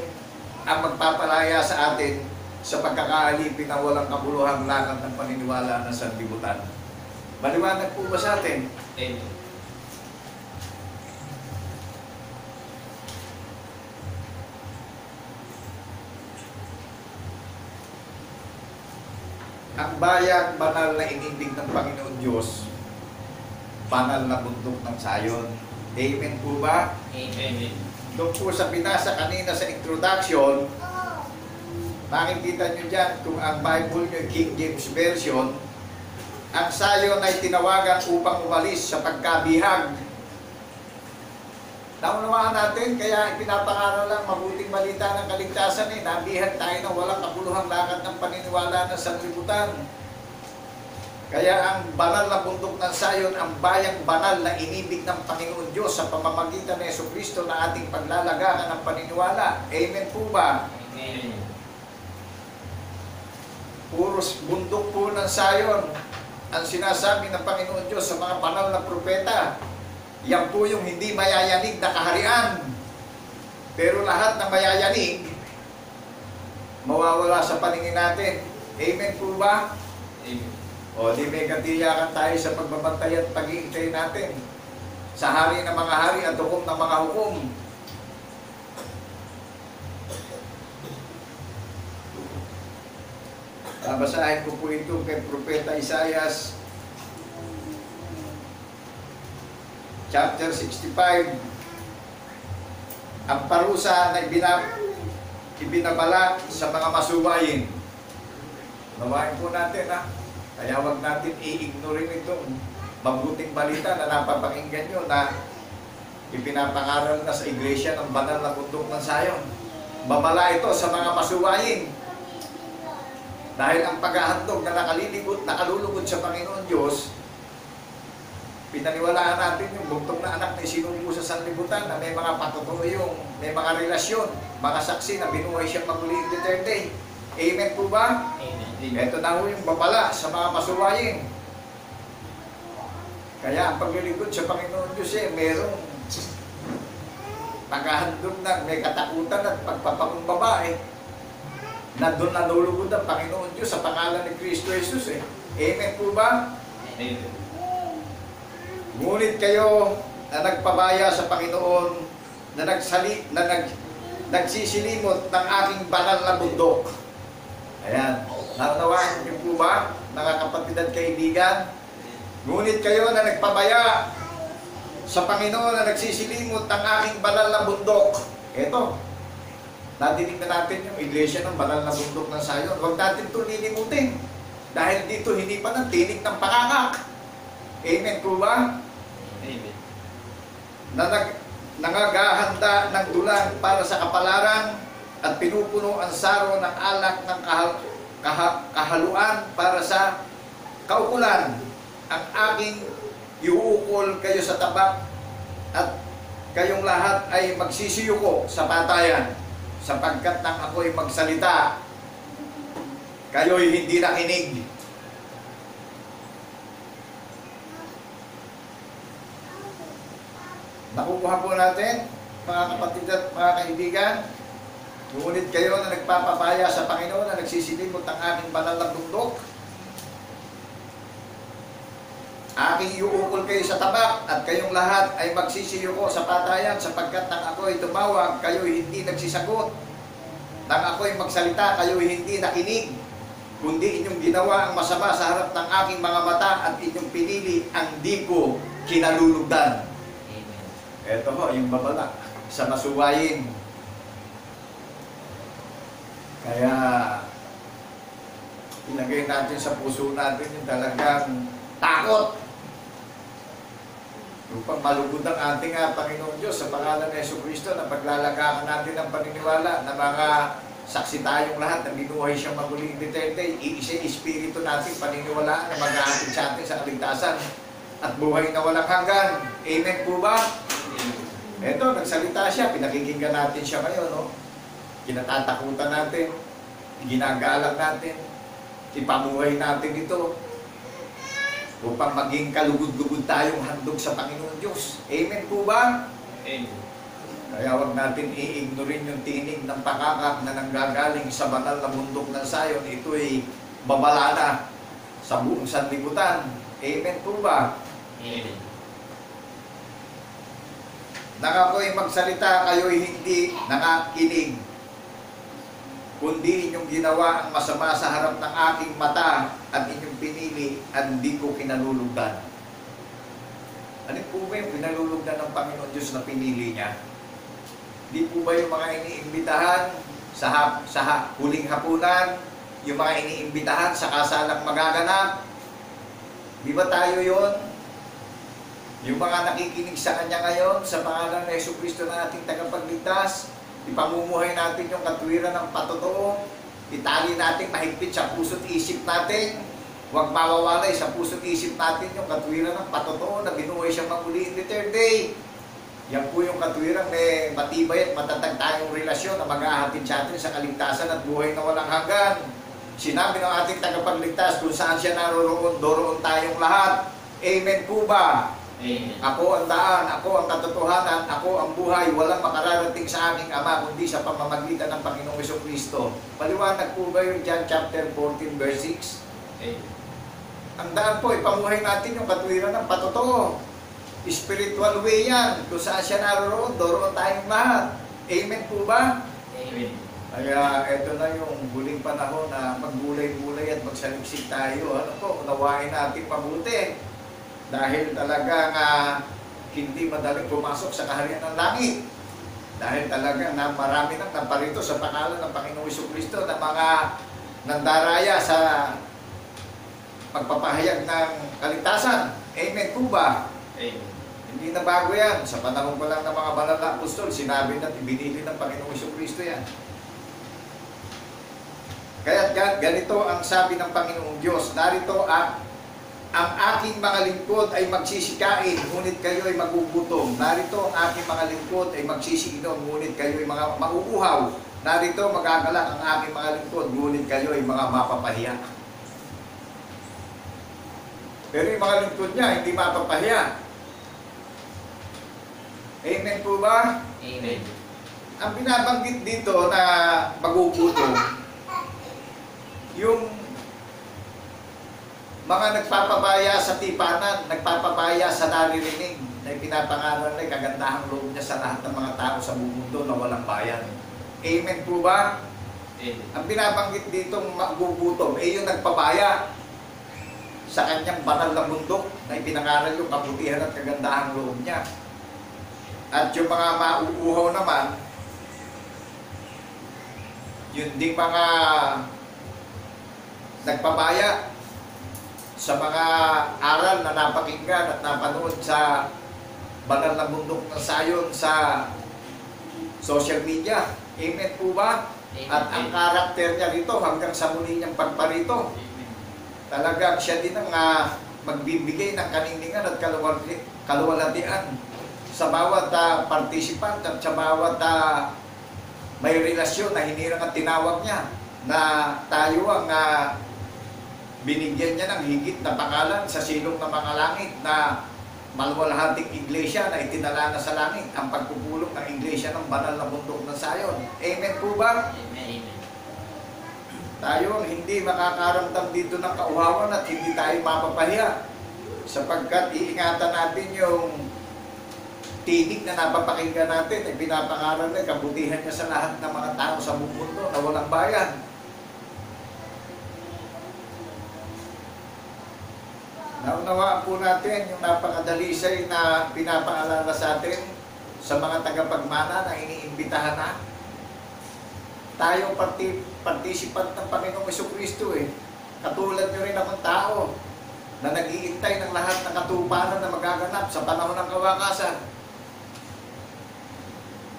ang magpapalaya sa atin sa pagkakaalipin ng walang kabuluhang lakad ng paniniwala na sanlibutan. Maliwanag po ba sa atin? Amen. Ang bayan banal na inibig ng Panginoon Diyos, banal na bundok ng Sayon. Amen po ba? Amen. Doon po sa binasa kanina sa introduction, makikita nyo dyan kung ang Bible nyo, King James Version, ang sayon ay tinawagan upang umalis sa pagkabihag. Naunawaan natin, kaya ipinapangaral lang mabuting balita ng kaligtasan nabihag tayo ng walang kabuluhang lakad ng paniniwala ng sanlibutan. Kaya ang banal na bundok ng sayon, ang bayang banal na inibig ng Panginoon Diyos sa pamamagitan ng Jesucristo na ating paglalagakan ng paniniwala. Amen po ba? Amen. Puros bundok po ng sayon ang sinasabi ng Panginoon Diyos sa mga banal na propeta. Yan po yung hindi mayayanig na kaharian. Pero lahat ng mayayanig, mawawala sa paningin natin. Amen po ba? Amen. O di may katiyakan tayo sa pagbabantay at pag-iintay natin sa hari ng mga hari at hukom ng mga hukom. Babasahin ko po ito kay Propeta Isaias chapter 65. Ang parusa na ibinabala sa mga masuwayin. Nawain po natin kaya wag natin i-ignorin itong mabuting balita na napapakinggan nyo na ipinapangaral na sa iglesia ng banal na bundok ng sayon. Babala ito sa mga masuwayin. Dahil ang paghahandog na nakalulugod sa Panginoon Diyos, pinaniwalaan natin yung bugtong na anak na isinubo sa sanlibutan na may mga patutuyong, may mga relasyon, mga saksi na binuhay siyang maguli in the third day. Amen po ba? Amen. Ito na ho yung babala sa mga masuwayin. Kaya ang paglilingkod sa Panginoon Diyos merong paghahandog na may katakutan at pagpapakumbaba na doon nanulugod ang Panginoon Diyos sa pangalan ni Kristo Jesus Amen po ba? Amen. Ngunit kayo na nagpabaya sa Panginoon, na nagsisilimot ng aking banal na bundok. Ayan. Naunawaan niyo po ba, mga kapatid at kaibigan? Ngunit kayo na nagpabaya sa Panginoon na nagsisilimot ng aking banal na bundok. Ito, nadinig na natin yung iglesia ng banal na bundok ng sayon. Huwag natin ito lilimutin. Dahil dito hindi pa ng tinik ng pakakak. Amen po ba? Amen. Nangagahanda ng dulang para sa kapalaran at pinupuno ang saro ng alak ng kahaluan para sa kaukulan. Ang aking iuukol kayo sa tabak at kayong lahat ay magsisiyuko sa patayan sapagkat nang ako'y magsalita, kayo'y hindi nakinig. Nakukuha po natin, mga kapatid at mga kaibigan, ngunit kayo na nagpapabaya sa Panginoon na nagsisilimot ng aming banal na bundok, aking iuukol kayo sa tabak at kayong lahat ay magsisiyuko sa patayan sapagkat nang ako'y tumawag, kayo'y hindi nagsisagot. Nang ako'y magsalita, kayo'y hindi nakinig. Kundi inyong ginawa ang masama sa harap ng aking mga mata at inyong pinili ang di ko kinalulugdan. Ito ho, yung babala sa masuwayin. Kaya, ilagay natin sa puso natin yung talagang takot. Upang malugod ang ating Panginoon Diyos sa pangalan ng Jesucristo na paglalagakan natin ang paniniwala na mga saksi tayong lahat na binuhay siyang maguli in the third day. Iisa espiritu natin paniniwalaan na mag-aatid sa atin sa kaligtasan at buhay na walang hanggan. Amen po ba? Eto, nagsalita siya, pinakikinggan natin siya ngayon, no? Kinatatakutan natin, ginagalang natin, ipamuhay natin ito upang maging kalugod-lugod tayong handog sa Panginoon Diyos. Amen po ba? Amen. Kaya wag natin i-ignorin yung tinig ng pakakak na nanggagaling sa banal na bundok ng sayon. Ito'y babala na sa buong sanlibutan. Amen po ba? Amen. Nang ako'y magsalita, kayo'y hindi nakakinig, kundi inyong ginawa ang masama sa harap ng aking mata at inyong pinili at di ko kinalulugdan. Ano po ba yung pinalulugdan ng Panginoon Diyos na pinili niya? Di po ba yung mga iniimbitahan sa huling hapunan, yung mga iniimbitahan sa kasalang magaganap? Di ba tayo yon? Yung mga nakikinig sa Kanya ngayon, sa pangalan ng Jesucristo na ating tagapagligtas, ipamumuhay natin yung katwiran ng patotoo, itali natin mahigpit sa puso't isip natin, huwag mawawalay sa puso't isip natin yung katwiran ng patotoo na binuhay siyang maguli in the third day. Yan po yung katwiran, may matibay at matatag tayong relasyon na mag-ahatid sa atin sa kaligtasan at buhay na walang hanggan. Sinabi ng ating tagapagligtas, kung saan siya naroroon, doroon tayong lahat. Amen po ba? Amen. Ako ang daan, ako ang katotohanan, ako ang buhay, walang makararating sa aking Ama kundi sa pamamagitan ng Panginoong Jesucristo. Paliwanag po ba yung John chapter 14 verse 6? Amen. Ang daan po, ipamuhay natin yung katwiran ng patotoo. Spiritual way yan. Kung saan siya naroroon, doroon tayong lahat. Amen po ba? Amen. Kaya eto na yung huling panahon na maggulay-gulay at magsaliksik tayo. Ano po, unawain natin mabuti. Dahil talagang hindi madaling pumasok sa kaharian ng langit. Dahil talagang marami nang naparito sa pangalan ng Panginoong Jesucristo na mga nandaraya sa pagpapahayag ng kaligtasan. Amen po ba? Amen. Hindi na bago yan. Sa panahon pa lang ng mga banal na apostol, sinabi na ibinili ng Panginoong Jesucristo yan. Kaya ganito ang sabi ng Panginoong Diyos, narito ang aking mga lingkod ay magsisikain, ngunit kayo ay magugutom. Narito ang aking mga lingkod ay magsisiinom, ngunit kayo ay mga mauuhaw. Narito magagalak ang aking mga lingkod, ngunit kayo ay mga mapapahiya. Pero yung mga lingkod niya, hindi mapapahiya. Amen po ba? Amen. Ang binabanggit dito na magugutom, yung mga nagpapabaya sa tipanan, nagpapabaya sa naririnig, na ipinapangalan na kagandahang loob niya sa lahat ng mga tao sa buong mundo na walang bayan. Amen po ba? Amen. Ang binabanggit dito magugutom, yung nagpabaya sa kanyang banal na bundok na ipinangaral yung kabutihan at kagandahang loob niya. At yung mga mauuhaw naman, yun ding mga nagpabaya sa mga aral na napakinggan at napanood sa banal na bundok ng sayon sa social media. Amen po ba? Amen. At ang karakter niya rito hanggang sa muli niyang pagparito, talagang siya din ang magbibigay ng kanindigan at kaluwalhatian sa bawat participant at sa bawat may relasyon na hinirang at tinawag niya na tayo ang binigyan niya ng higit na pangalan sa silong ng mga langit na maluwalhating iglesia na itinala na sa langit ang pagpupulong ng iglesia ng banal na bundok ng sayon. Amen po ba? Amen. Tayo ang hindi makakaramdam dito ng kauhawan at hindi tayo mapapahiya sapagkat iingatan natin yung tinig na napapakinggan natin ay pinapangaral na kabutihan niya sa lahat ng mga tao sa buong mundo na walang bayan. Naunawaan po natin yung napakadalisay na pinapaalala sa atin sa mga tagapagmana na iniimbitahan na. Tayo participant ng Panginoong Jesucristo eh. Katulad nyo rin akong tao na nag-iintay ng lahat ng katuparan na magaganap sa panahon ng kawakasan.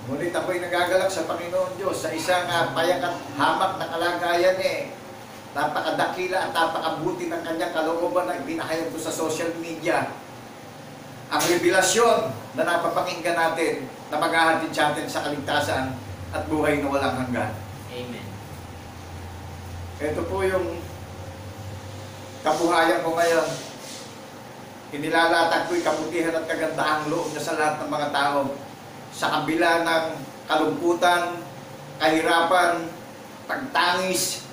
Ngunit ako'y nagagalak sa Panginoon Diyos sa isang payak at hamak na kalagayan eh. Napakadakila at napakabuti ng kanyang kalooban na ibinahayag ko sa social media. Ang revelasyon na napapakinggan natin na maghahatid sa atin sa kaligtasan at buhay na walang hanggan. Amen. Ito po yung kabuhayan ko ngayon. Inilalatag ko'y kabutihan at kagandahang loob niya sa lahat ng mga tao. Sa kabila ng kalungkutan, kahirapan, pagtangis.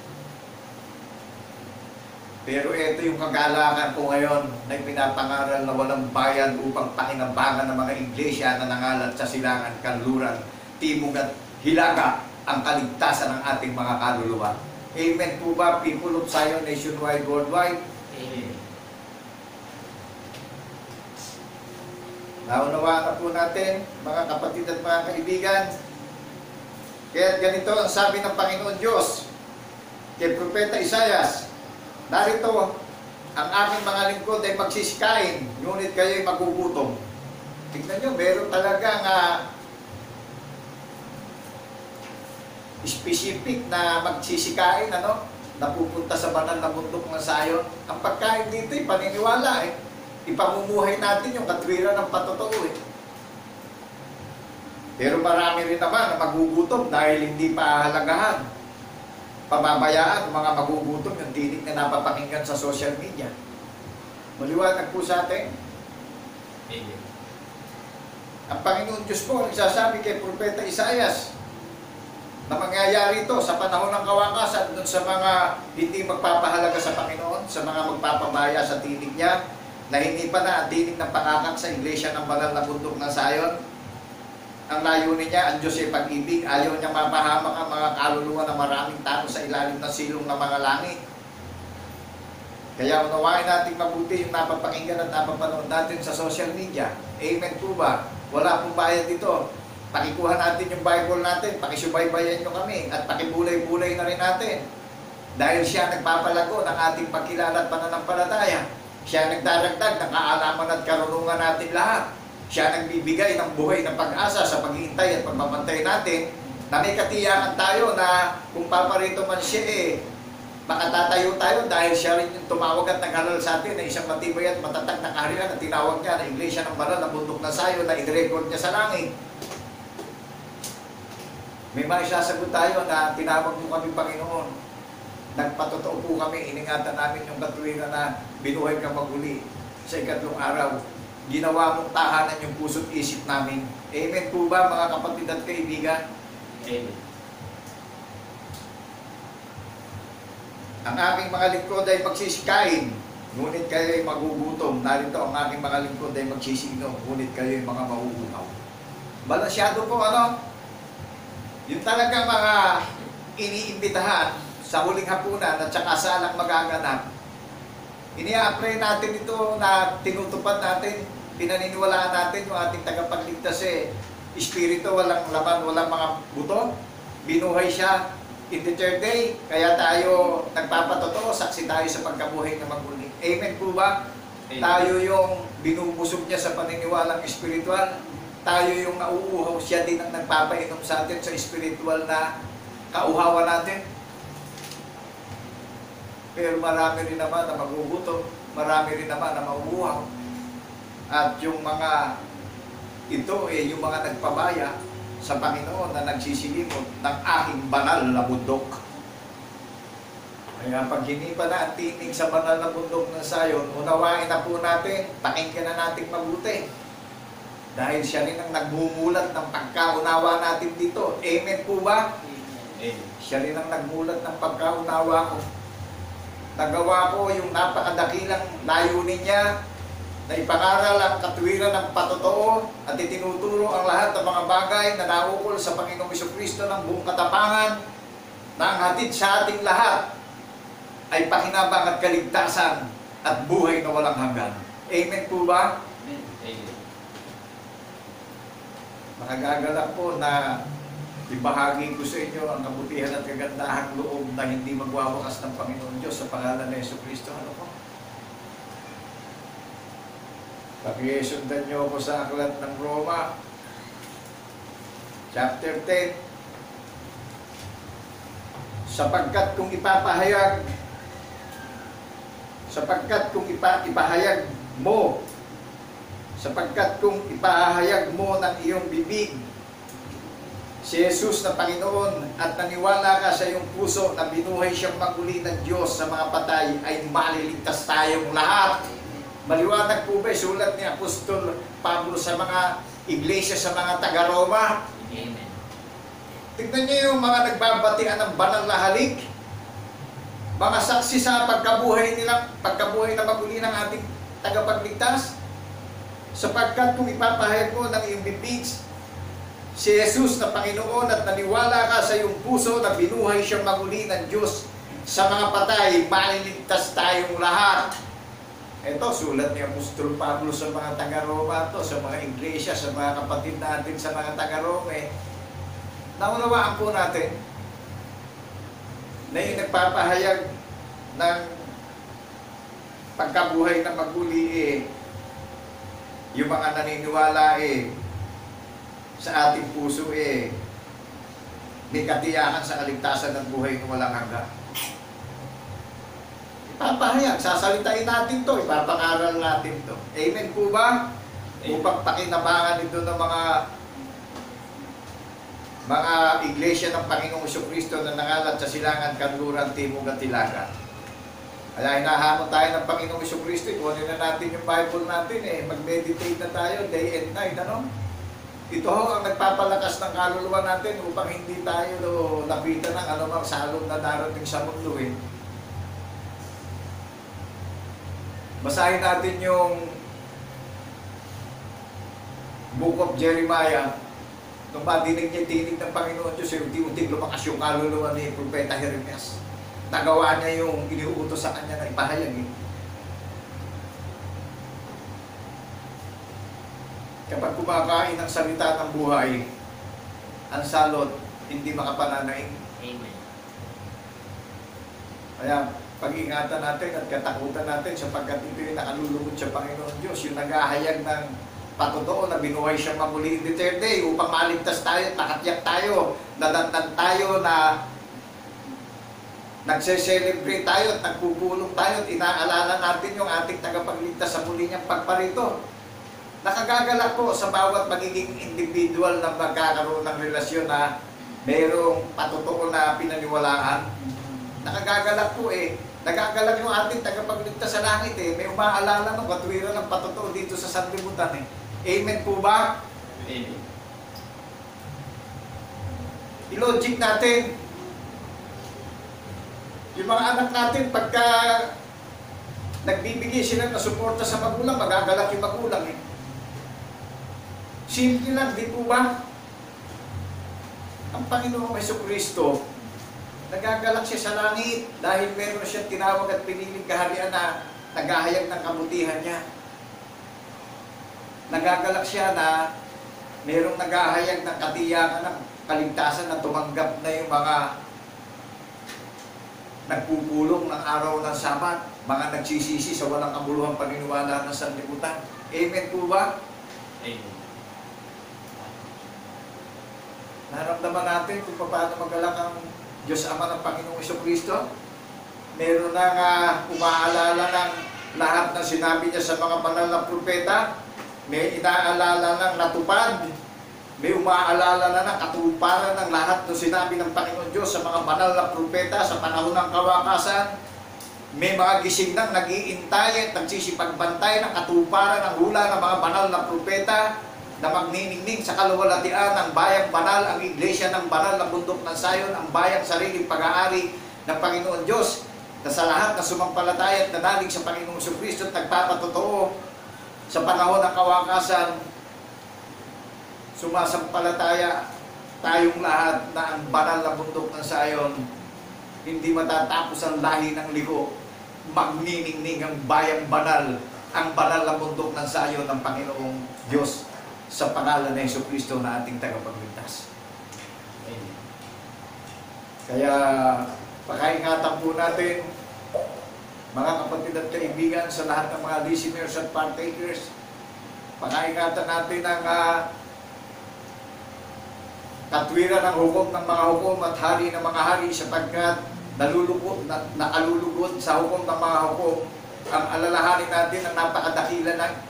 Pero ito yung kagalakan ko ngayon na pinapangaral na walang bayan upang pakinabangan ng mga iglesia na nangalat sa silangan, kanluran, timog at hilaga ang kaligtasan ng ating mga kaluluwa. Amen po ba, people of Zion, nationwide, worldwide? Amen. Naunawaan na po natin, mga kapatid at mga kaibigan. Kaya ganito ang sabi ng Panginoon Diyos kay Propeta Isaias, narito, ang aking mga lingkod ay magsisikain, ngunit kayo'y magugutom. Tignan nyo, meron talagang specific na magsisikain, napupunta sa banal na bundok ng Sayon. Ang pagkain dito, paniniwala ipamumuhay natin yung katwiran ng patotoo Pero marami rin naman na magugutom dahil hindi pahalagahan. Pababayaan mga magugutom yung tinig na napapakinggan sa social media. Maliwanag po sa atin. Amen. Ang Panginoon Diyos po nagsasabi kay Propeta Isaias na mangyayari ito sa panahon ng kawakasan dun sa mga hindi magpapahalaga sa Panginoon, sa mga magpapabaya sa tinig niya, na hindi pa na ang tinig ng pakakak sa iglesia ng banal na bundok ng Sayon. Ang layunin niya, ang Diyos ay pag-ibig, ayaw niya mapahamak ang mga kaluluwa na maraming tao sa ilalim ng silong ng mga langit. Kaya unawain natin mabuti yung napapakinggan at napapanood natin sa social media. Amen po ba? Wala pong bayad dito. Pakikuha natin yung Bible natin, pakisubaybayan nyo kami, at pakibulay-bulay na rin natin. Dahil siya nagpapalago ng ating pagkilala at pananampalataya. Siya nagdaragdag ng kaalaman at karunungan natin lahat. Siya nagbibigay ng buhay ng pag-asa sa paghihintay at pagbabantay natin, na may katiyakan tayo na kung paparito man siya makatatayo tayo dahil siya rin yung tumawag at nag-alal sa atin na isang matibay at matatag na kaharian na tinawag niya na iglesia ng banal na bundok ng Sayon na i-record niya sa langit. May maisasagot tayo na tinawag mo kami Panginoon. Nagpatotoo po kami, iningatan namin yung katuwiran na binuhay ka maguli sa ikatlong araw. Ginawa mong tahanan yung puso't isip namin. Amen po ba mga kapatid at kaibigan? Amen. Ang aking mga lingkod ay magsisikain, ngunit kayo ay magugutom. Narito ang aking mga lingkod ay magsisinom, ngunit kayo ay mga mauuhaw. Balansyado po, yung talagang mga iniimbitahan sa huling hapunan at saka salang magaganap. Ini-apply natin ito na tinutupad natin, pinaniniwalaan natin yung ating tagapagligtas Espiritu, walang laman, walang mga buto. Binuhay siya in the third day, kaya tayo nagpapatotoo, saksi tayo sa pagkabuhay na maguli. Amen po ba? Amen. Tayo yung binubusog niya sa paniniwalang espiritual. Tayo yung nauuhaw, siya din ang nagpapainom sa atin sa espiritual na kauhawan natin. Pero marami rin naman na magugutom, marami rin naman na mauuhaw. At yung mga ito yung mga nagpabaya sa Panginoon na nagsisilimot ng aking banal na bundok. Kaya pag hinipa na ang tinig sa banal na bundok ng Sayon, unawain na po natin, pakinggan na natin mabuti. Dahil siya rin ang nagmumulat ng pagkaunawa natin dito. Amen po ba? Amen. Siya rin ang nagmulat ng pagkaunawa ko. Nagawa ko yung napakadakilang layunin niya na ipangaral ang katwiran ng patotoo at itinuturo ang lahat ng mga bagay na naukol sa Panginoong Jesucristo ng buong katapangan na ang hatid sa ating lahat ay pakinabang at kaligtasan at buhay na walang hanggan. Amen po ba? Amen. Makagagalak po na ibahagi ko sa inyo ang kabutihan at kagandahang loob na hindi magwawakas ng Panginoon Diyos sa pangalan ni Jesucristo. Ano po? Pakisundan niyo ako sa aklat ng Roma, chapter 10. Sapagkat kung ipahayag mo ng iyong bibig si Jesus na Panginoon at naniwala ka sa iyong puso na binuhay siyang maguli ng Diyos sa mga patay, ay maliligtas tayong lahat. Maliwanag po ba sulat ni Apostol Pablo sa mga iglesia sa mga taga-Roma? Amen. Tignan niyo yung mga nagbabatian ng banal na halik. Mga saksi sa pagkabuhay na maguli ng ating tagapagligtas. Sapagkat kung ipapahayag mo ng iyong bibig si Jesus na Panginoon at naniwala ka sa iyong puso na binuhay siyang maguli ng Diyos sa mga patay, maliligtas tayong lahat. Ito, sulat ni Apostol Pablo sa mga taga-Roma to, sa mga iglesia, sa mga kapatid natin sa mga taga-Rome. Naunawaan po natin na yung nagpapahayag ng pagkabuhay na maguli yung mga naniniwala sa ating puso may katiyakan sa kaligtasan ng buhay na walang hanggan. Ipapahayag, sasalitain natin to, ipapangaral natin to. Amen po ba? Upang pakinabangan ito ng mga iglesia ng Panginoong Jesucristo na nangalat sa silangan, kanluran, timog at hilaga. Kaya hinahamon tayo ng Panginoong Jesucristo, ikunin na natin yung Bible natin mag-meditate na tayo day and night, ano? Ito ho ang nagpapalakas ng kaluluwa natin upang hindi tayo lapitan ng anumang salot na darating sa mundo Basahin natin yung Book of Jeremiah. Nung madinig niya tinig ng Panginoon Diyos, unti-unti lumakas yung kaluluwa ni Propeta Jeremias. Nagawa niya yung iniuutos sa kanya na ipahayag Kapag kumakain ng salita ng buhay, ang salot hindi makapananaig. Amen. Kaya pag-ingatan natin at katakutan natin sapagkat ito yung nakalulungkot sa Panginoon Diyos, yung naghahayag ng patotoo na binuhay siya mamuli in the third day upang maligtas tayo at makatiyak tayo, nadandan tayo, na nagse-celebrate tayo at nagpupulong tayo at inaalala natin yung ating tagapagligtas sa muli niyang pagparito. Nakagagalak po sa bawat magiging individual na magkakaroon ng relasyon na mayroong patotoo na pinaniwalaan. Nakagagalak po Nagagalak yung ating tagapagligtas sa langit May umaalala ng katwiran ng patotoo dito sa sanlibutan Amen po ba? Amen. I-logic natin. Yung mga anak natin, pagka nagbibigay sila ng suporta sa magulang, magagalak yung magulang Simple lang, di po ba? Ang Panginoong Jesucristo, nagagalak siya sa langit dahil meron siyang tinawag at piniling kaharian na naghahayag ng kabutihan niya. Nagagalak siya na merong naghahayag ng katiyakan ng kaligtasan na tumanggap na yung mga nagpupulong ng araw ng Sabat, mga nagsisisi sa walang kabuluhang paniniwala ng sanlibutan. Amen po ba? Amen. Naramdaman natin kung paano magalak ang Diyos Ama ng Panginoong Jesucristo. Meron na umaalala ng lahat ng sinabi niya sa mga banal na propeta. May inaalala ng natupad. May umaalala na ng katuparan ng lahat ng sinabi ng Panginoon Diyos sa mga banal na propeta sa panahon ng kawakasan. May mga gising nang nag-iintay at nagsisipagbantay ng katuparan ng hula ng mga banal na propeta na magniningning sa kaluwalhatian ng bayang banal, ang iglesia ng banal na bundok ng Sayon, ang bayang sariling pag-aari ng Panginoon Diyos, na sa lahat na sumampalataya at nanalig sa Panginoong Jesucristo at nagpapatotoo sa panahon ng kawakasan, sumasampalataya tayong lahat na ang banal na bundok ng Sayon, hindi matatapos ang lahi ng liho, magniningning ang bayang banal, ang banal na bundok ng Sayon ng Panginoong Diyos, sa pangalan ng Jesucristo na ating tagapagligtas. Amen. Kaya pakaingatan po natin, mga kapatid at kaibigan, sa lahat ng mga listeners at partakers, pakaingatan natin ang katwiran ng hukom ng mga hukom at hari ng mga hari, sapagkat nakalulugod sa hukom ng mga hukom ang alalahanin natin ang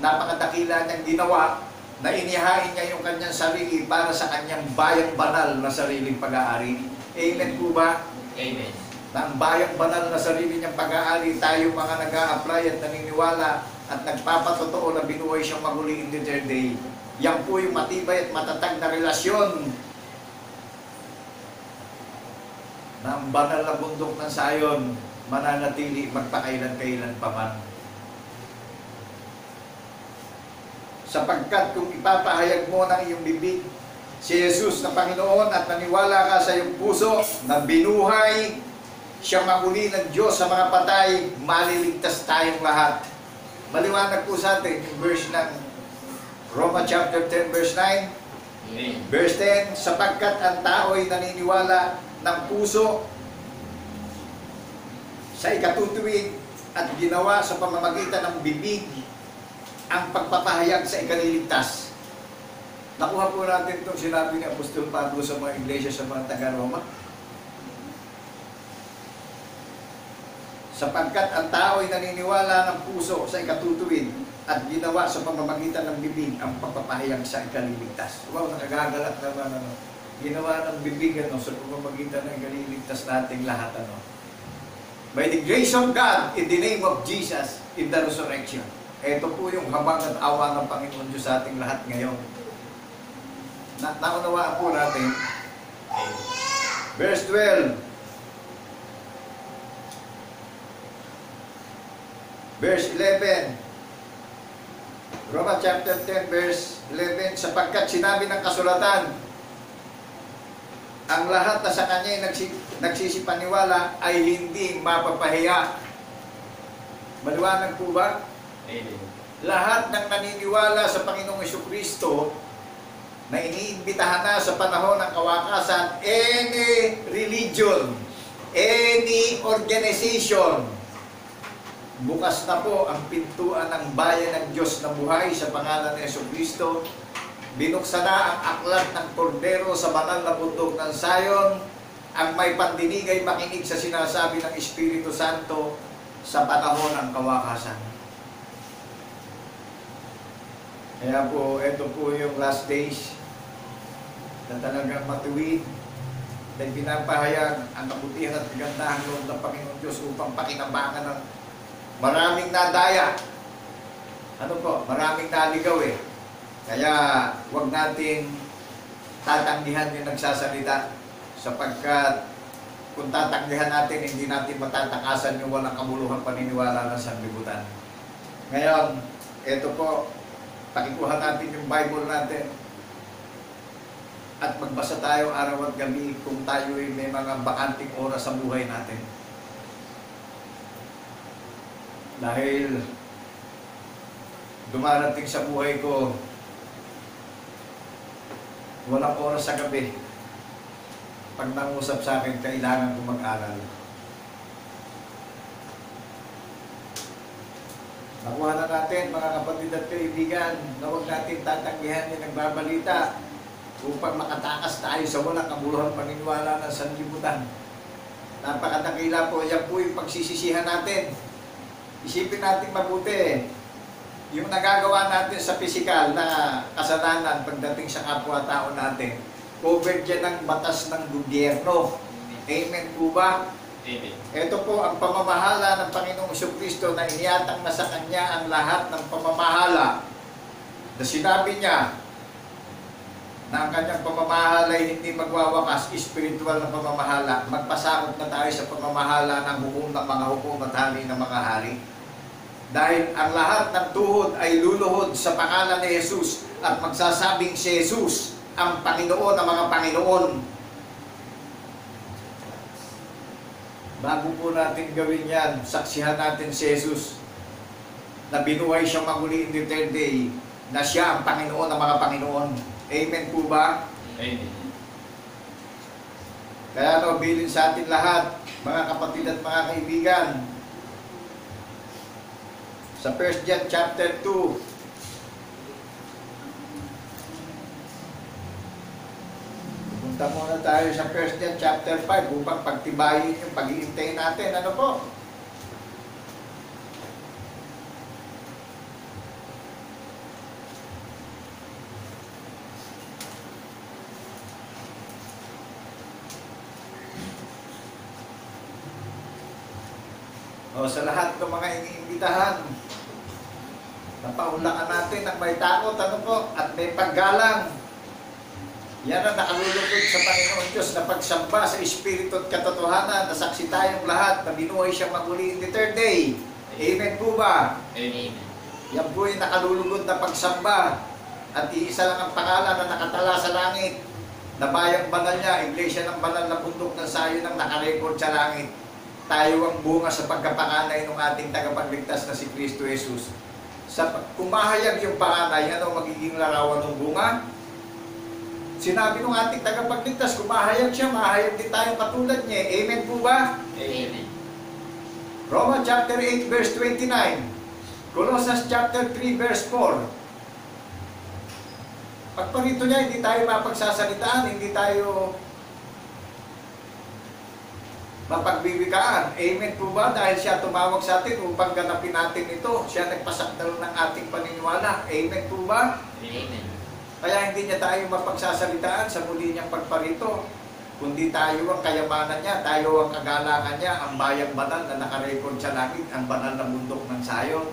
napakadakila niyang ginawa, na inihain niya yung kanyang sarili para sa kanyang bayang banal na sariling pag-aari. Amen po ba? Amen. Na ang bayang banal na sarili niyang pag-aari, tayo mga nag-a-apply at naniniwala at nagpapatotoo na binuhay siyang maguli in the third day. Yan po yung matibay at matatag na relasyon na ang banal na bundok ng Sayon mananatili magpakailan-kailan pa man. Sapagkat kung ipapahayag mo ng iyong bibig si Jesus na Panginoon at naniwala ka sa iyong puso na binuhay siya maguli ng Diyos sa mga patay, maliligtas tayong lahat. Maliwanag po sa atin yung verse ng Roma chapter 10 verse 9. Amen. Verse 10, sapagkat ang tao'y naniniwala ng puso sa ikatutuwid at ginawa sa pamamagitan ng bibig ang pagpapahayag sa ikaliligtas. Nakuha po natin itong sinabi ni Apostol Pablo sa mga iglesia sa mga taga-Roma. Sapagkat ang tao'y naniniwala ng puso sa ikatutuwid at ginawa sa pamamagitan ng bibig ang pagpapahayag sa ikaliligtas. Wow, nakagagalak naman ano. Ginawa ng bibig ano, sa pamamagitan ng ikaliligtas nating lahat ano. By the grace of God, in the name of Jesus, in the resurrection. Ito po yung habang at awa ng Panginoon Diyos sa ating lahat ngayon. Naunawaan po natin. Verse 12. Verse 11. Roma chapter 10 verse 11. Sapagkat sinabi ng kasulatan, ang lahat na sa kanya'y nagsisipaniwala ay hindi mapapahiya. Maliwanag po ba? Amen. Lahat ng naniniwala sa Panginoong Jesucristo na iniimbitahan na sa panahon ng kawakasan, any religion, any organization, bukas na po ang pintuan ng bayan ng Diyos na buhay sa pangalan ng Jesucristo. Binuksan na ang aklat ng Kordero sa banal na bundok ng Zion. Ang may pandinig ay makinig sa sinasabi ng Espiritu Santo sa panahon ng kawakasan. Kaya po, ito po yung last days na talagang matuwid na pinapahayag ang kabutihan at kagandahan loob ng Panginoon Diyos upang pakinabangan ng maraming nadaya. Ano po? Maraming naligaw eh. Kaya huwag natin tatanggihan yung nagsasalita sapagkat kung tatanggihan natin, hindi natin matatakasan yung walang kabuluhang paniniwala ng sanglibutan. Ngayon, ito po, pakikuha natin yung Bible natin at magbasa tayo araw at gabi kung tayo may mga bakanting oras sa buhay natin. Dahil dumarating sa buhay ko, walang oras sa gabi. Pag nangusap sa akin, kailangan ko mag-aral. Nakuha na natin, mga kapatid at kaibigan, na huwag natin tatanggihan yung nagbabalita upang makatakas tayo sa walang kabuluhang paniniwala ng sanlibutan. Napakadakila po, yan po yung pagsisisihan natin. Isipin natin mabuti, yung nagagawa natin sa pisikal na kasalanan pagdating sa kapwa-tao natin, covered dyan ng batas ng gobyerno. Amen po ba? Amen. Ito po ang pamamahala ng Panginoong Jesucristo na iniatang na sa Kanya ang lahat ng pamamahala. Na sinabi niya na ang Kanyang pamamahala ay hindi magwawakas, spiritual na pamamahala. Magpasakop na tayo sa pamamahala ng hukom ng mga hukom at hari ng mga hari. Dahil ang lahat ng tuhod ay luluhod sa pangalan ni Jesus at magsasabing si Jesus ang Panginoon ng mga Panginoon. Bago po natin gawin yan, saksihan natin si Jesus na binuhay siyang maguli in the third day, na siya ang Panginoon ng mga Panginoon. Amen po ba? Amen. Kaya bilin sa atin lahat, mga kapatid at mga kaibigan, sa 1 John chapter 2, punta muna tayo sa 1 John chapter 5 upang pagtibayin yung pag-iintay natin. Ano po? O, sa lahat ng mga iniimbitahan, napaunlakan natin ang may takot, ano po, at may paggalang. Yan ang nakalulugod sa Panginoon Diyos na pagsamba sa Espiritu at katotohanan, na saksi tayong lahat na binuhay siya maguli in the third day. Amen po ba? Amen. Yan po yung nakalulugod na pagsamba at iisa lang ang pangalan na nakatala sa langit na bayang banal niya, iglesia ng banal na bundok ng Zion ang nakarecord sa langit. Tayo ang bunga sa pagkapanganay ng ating tagapagligtas na si Kristo Jesus. Kung mahayag yung panganay, ano magiging larawan ng bunga? Sinabi ng ating tagapagligtas, kung mahayag siya, mahayag din tayo katulad niya. Amen po ba? Amen. Romans chapter 8 verse 29. Colossians chapter 3 verse 4. Pagparito niya, hindi tayo mapagsasalitaan, hindi tayo mapagbibigaan. Amen po ba? Dahil siya tumawag sa atin upang ganapin natin ito. Siya nagpasakdal ng ating paniniwala. Amen po ba? Amen. Kaya hindi niya tayo mapagsasalitaan sa muli niyang pagparito. Kundi tayo ang kayamanan niya, tayo ang kagalangan niya, ang bayang banal na nakarecord sa langit, ang banal na bundok ng Sayon.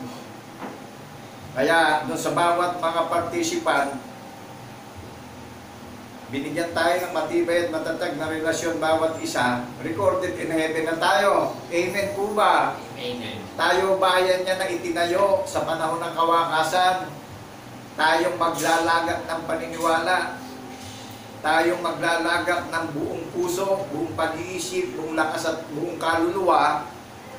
Kaya doon sa bawat mga participant, binigyan tayo ng matibay at matatag na relasyon bawat isa. Recorded in heaven na tayo. Amen po ba? Amen. Tayo bayan niya na itinayo sa panahon ng kawakasan. Tayong maglalagak ng paniniwala. Tayong maglalagak ng buong puso, buong pag-iisip, buong lakas at buong kaluluwa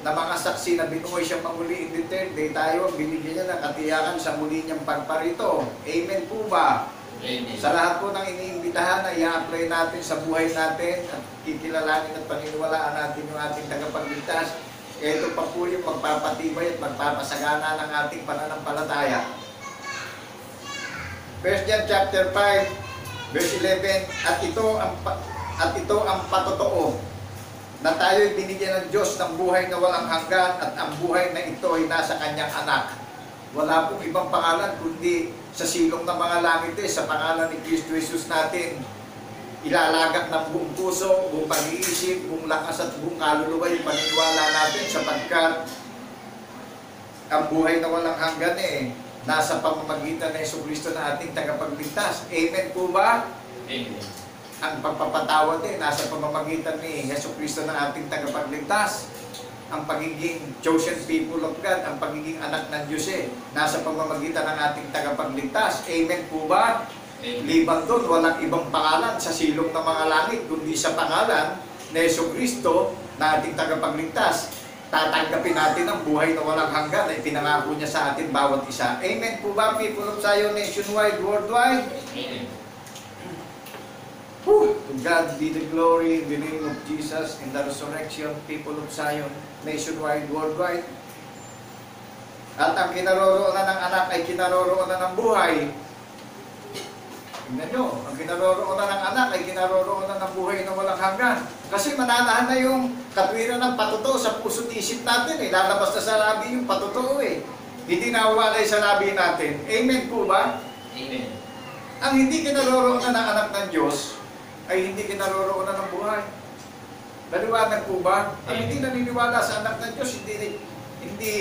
na mga saksi na binuhay siya pamuli in the third day. Tayo ang binigyan niya ng katiyakan sa muli niyang pagparito. Amen po ba? Amen. Sa lahat po ng iniimbitahan na i-apply natin sa buhay natin at kikilalanin at paniniwalaan natin yung ating tagapagligtas, ito pa po yung magpapatibay at magpapasagana ng ating pananampalataya. 1 John chapter 5 verse 11, at ito ang patotoo na tayo'y binigyan ng Diyos ng buhay na walang hanggan, at ang buhay na ito ay nasa kanyang anak. Wala pong ibang pangalan kundi sa silong ng mga langit, sa pangalan ni Kristo Jesus natin ilalagak ng buong puso, buong pag-iisip, buong lakas at buong kaluluwa yung paniniwala natin, sapagkat ang buhay na walang hanggan nasa pamamagitan ng Jesucristo na ating tagapagligtas. Amen po ba? Amen. Ang pagpapatawad nasa pamamagitan ni Jesucristo na ating tagapagligtas. Ang pagiging chosen people of God, ang pagiging anak ng Diyos nasa pamamagitan ng ating tagapagligtas. Amen po ba? Amen. Liban doon, walang ibang pangalan sa silong ng mga langit, kundi sa pangalan ni Jesucristo na ating tagapagligtas. Tatanggapin natin ang buhay na walang hanggan na ipinangako niya sa atin bawat isa. Amen po ba, people of Zion, nationwide, worldwide? Amen. To God be the glory in the name of Jesus in the resurrection, people of Zion, nationwide, worldwide. At ang kinaroroonan ng anak ay kinaroroonan ng buhay. Tingnan nyo, ang kinaroroonan ng anak ay kinaroroonan ng buhay na walang hanggan. Kasi mananahan na yung katwiran ng patotoo sa puso't isip natin. Lalabas na sa labi yung patotoo Hindi nawawalay sa labi natin. Amen po ba? Amen. Ang hindi kinaroroonan ng anak ng Diyos ay hindi kinaroroonan ng buhay. Naliwanag po ba? Ang hindi naniniwala sa anak ng Diyos, hindi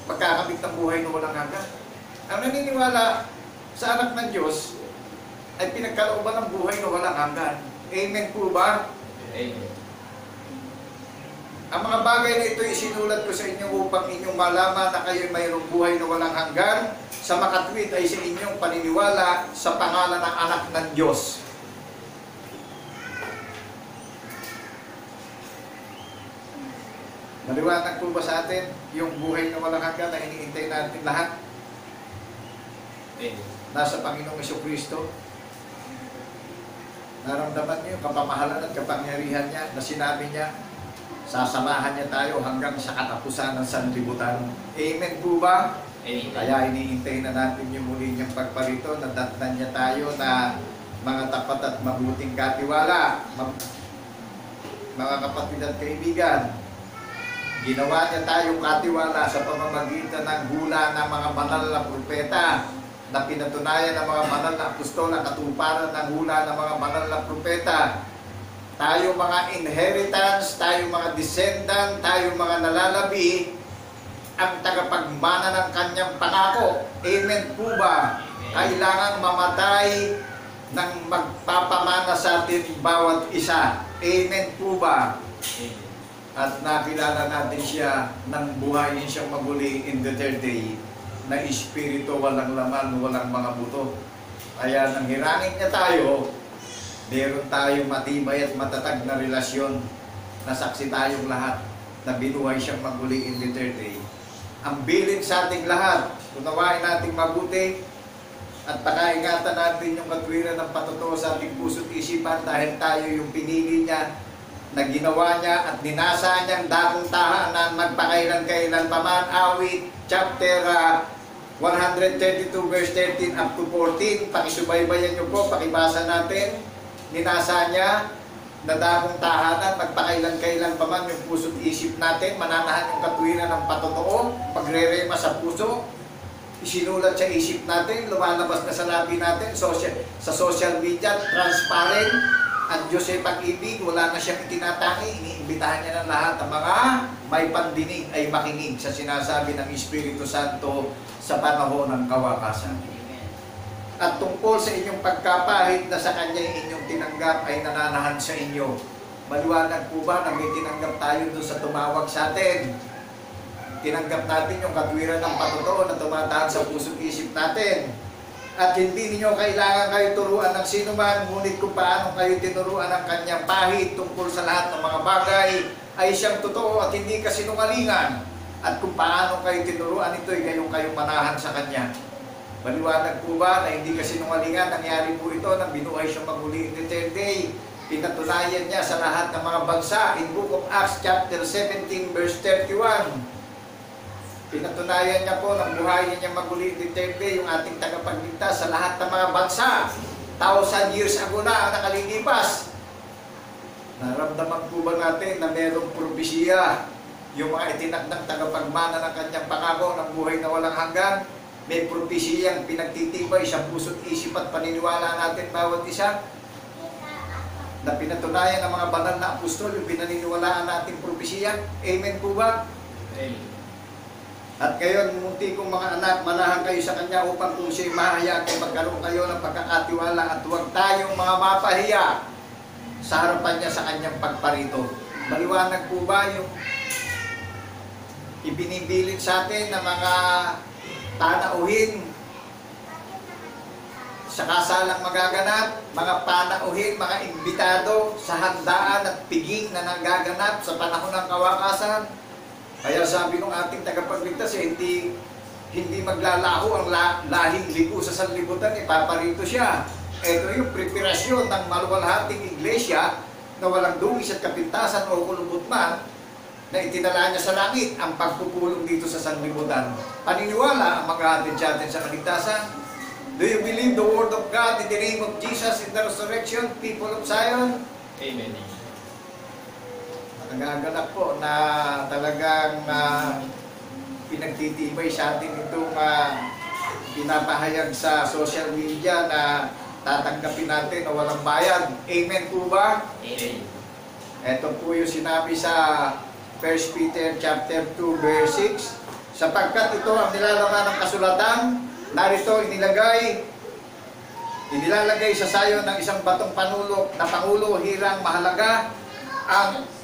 magkakamit ng buhay na walang hanggan. Ang naniniwala sa anak ng Diyos ay pinagkalooban ng buhay na walang hanggan. Amen po ba? Amen. Ang mga bagay na ito isinulat ko sa inyo upang inyong malaman na kayo'y mayroong buhay na walang hanggan, sa makatwid ay sa inyong paniniwala sa pangalan ng anak ng Diyos. Maliwanag po ba sa atin yung buhay na walang hanggan na iniintay natin lahat? Amen. Nasa Panginoong Jesucristo. Naramdaman niyo yung kapamahalan at kapangyarihan niya na sinabi niya, sasamahan niya tayo hanggang sa katapusan ng sanlibutan. Amen po ba? Amen. Kaya iniintay na natin yung muli niyang pagparito, nadatnan niya tayo na mga tapat at mabuting katiwala. Mga kapatid at kaibigan, ginawa niya tayong katiwala sa pamamagitan ng hula ng mga banal na propeta, na pinatunayan ng mga banal na apostol ang katuparan ng hula ng mga banal na propeta. Tayo mga inheritance, tayo mga descendant, tayo mga nalalabi, ang tagapagmana ng kanyang pangako. Amen po ba? Kailangan mamatay ng magpapamana sa atin bawat isa. Amen po ba? At nakilala natin siya nang buhayin siyang maguli in the third day, na espiritu, walang laman, walang mga buto. Kaya nang hirangin niya tayo, meron tayong matibay at matatag na relasyon, na saksi tayong lahat na binuhay siyang maguli in the third day. ang bilin sa ating lahat. Unawain nating mabuti at pakaingatan natin yung katwiran ng patotoo sa ating puso't isipan dahil tayo yung pinili niya na ginawa niya at ninasa niyang dakong tahanan magpakailan-kailan paman. Awit chapter 132 verse 13 up to 14. Pakisubaybayan niyo po, pakibasa natin. Ninasa niya na dakong tahanan magpakailan-kailan paman yung puso't isip natin, mananahan yung katwiran ng patotoo, pagrerema sa puso, isinulat sa isip natin, lumalabas na sa labi natin, sa social media, transparent. Ang Diyos ay pag-ibig, wala na siyang itinatangi, iniimbitahan niya ng lahat ng mga may pandinig ay makinig sa sinasabi ng Espiritu Santo sa panahon ng kawakasan. At tungkol sa inyong pagkapahit na sa Kanya inyong tinanggap ay nananahan sa inyo. Maliwanag po ba na may tinanggap tayo doon sa tumawag sa atin? Tinanggap natin yung katwiran ng patotoo na tumatahan sa puso't isip natin. At hindi ninyo kailangan kayo turuan ng sino man, ngunit kung paano kayo tinuruan ng Kanyang pahit tungkol sa lahat ng mga bagay ay siyang totoo at hindi kasinungalingan. At kung paano kayo tinuruan ito ay kayong manahan sa Kanya. Maliwanag po ba na hindi kasinungalingan? Nangyari po ito nang binuhay siyang maguli in the third day. Pinatunayan niya sa lahat ng mga bansa. In Book of Acts chapter 17 verse 31. Pinatunayan niya po ng buhay niya maguli in the third day yung ating tagapagligtas sa lahat ng mga bansa. 1,000 years ago na ang nakalilipas. Naramdaman po ba natin na mayroong propesya yung mga itinakdang tagapagmana ng Kanyang pangako ng buhay na walang hanggan? May propesiyang pinagtitibay sa puso't isip at paniniwala natin bawat isa na pinatunayan ng mga banal na apostol yung pinaniniwalaan natin propesiya. Amen po ba? Amen. At ngayon, munti kong mga anak, manahan kayo sa Kanya upang kung siya'y mahayagan, magkaroon kayo ng pagkakatiwala at huwag tayong mga mapahiya sa harapan niya sa Kanyang pagparito. Maliwanag po ba yung ibinibilin sa atin na mga panauhin sa kasalang magaganap, mga panauhin, mga imbitado sa handaan at piging na nagaganap sa panahon ng kawakasan. Kaya sabi ng ating tagapagligtas, hindi maglalaho ang lahing libo sa sanlibutan, ipaparito siya. Ito yung preparasyon ng maluwalhating iglesia na walang dungis at kapintasan o kulubot man, na itinala niya sa langit ang pagpupulong dito sa sanlibutan. Paniniwala ang maghahatid sa atin sa kaligtasan. Do you believe the word of God in the name of Jesus in the resurrection, people of Zion? Amen. Nagaganap po na talagang pinagtitibay sa atin itong pinapahayag sa social media na tatanggapin natin na walang bayad. Amen po ba? Amen. Ito po yung sinabi sa 1 Peter chapter 2 verse 6, sapagkat ito ang nilalaman ng kasulatan, narito inilalagay sa sayo ng isang batong panulok na pangulo, hirang, mahalaga,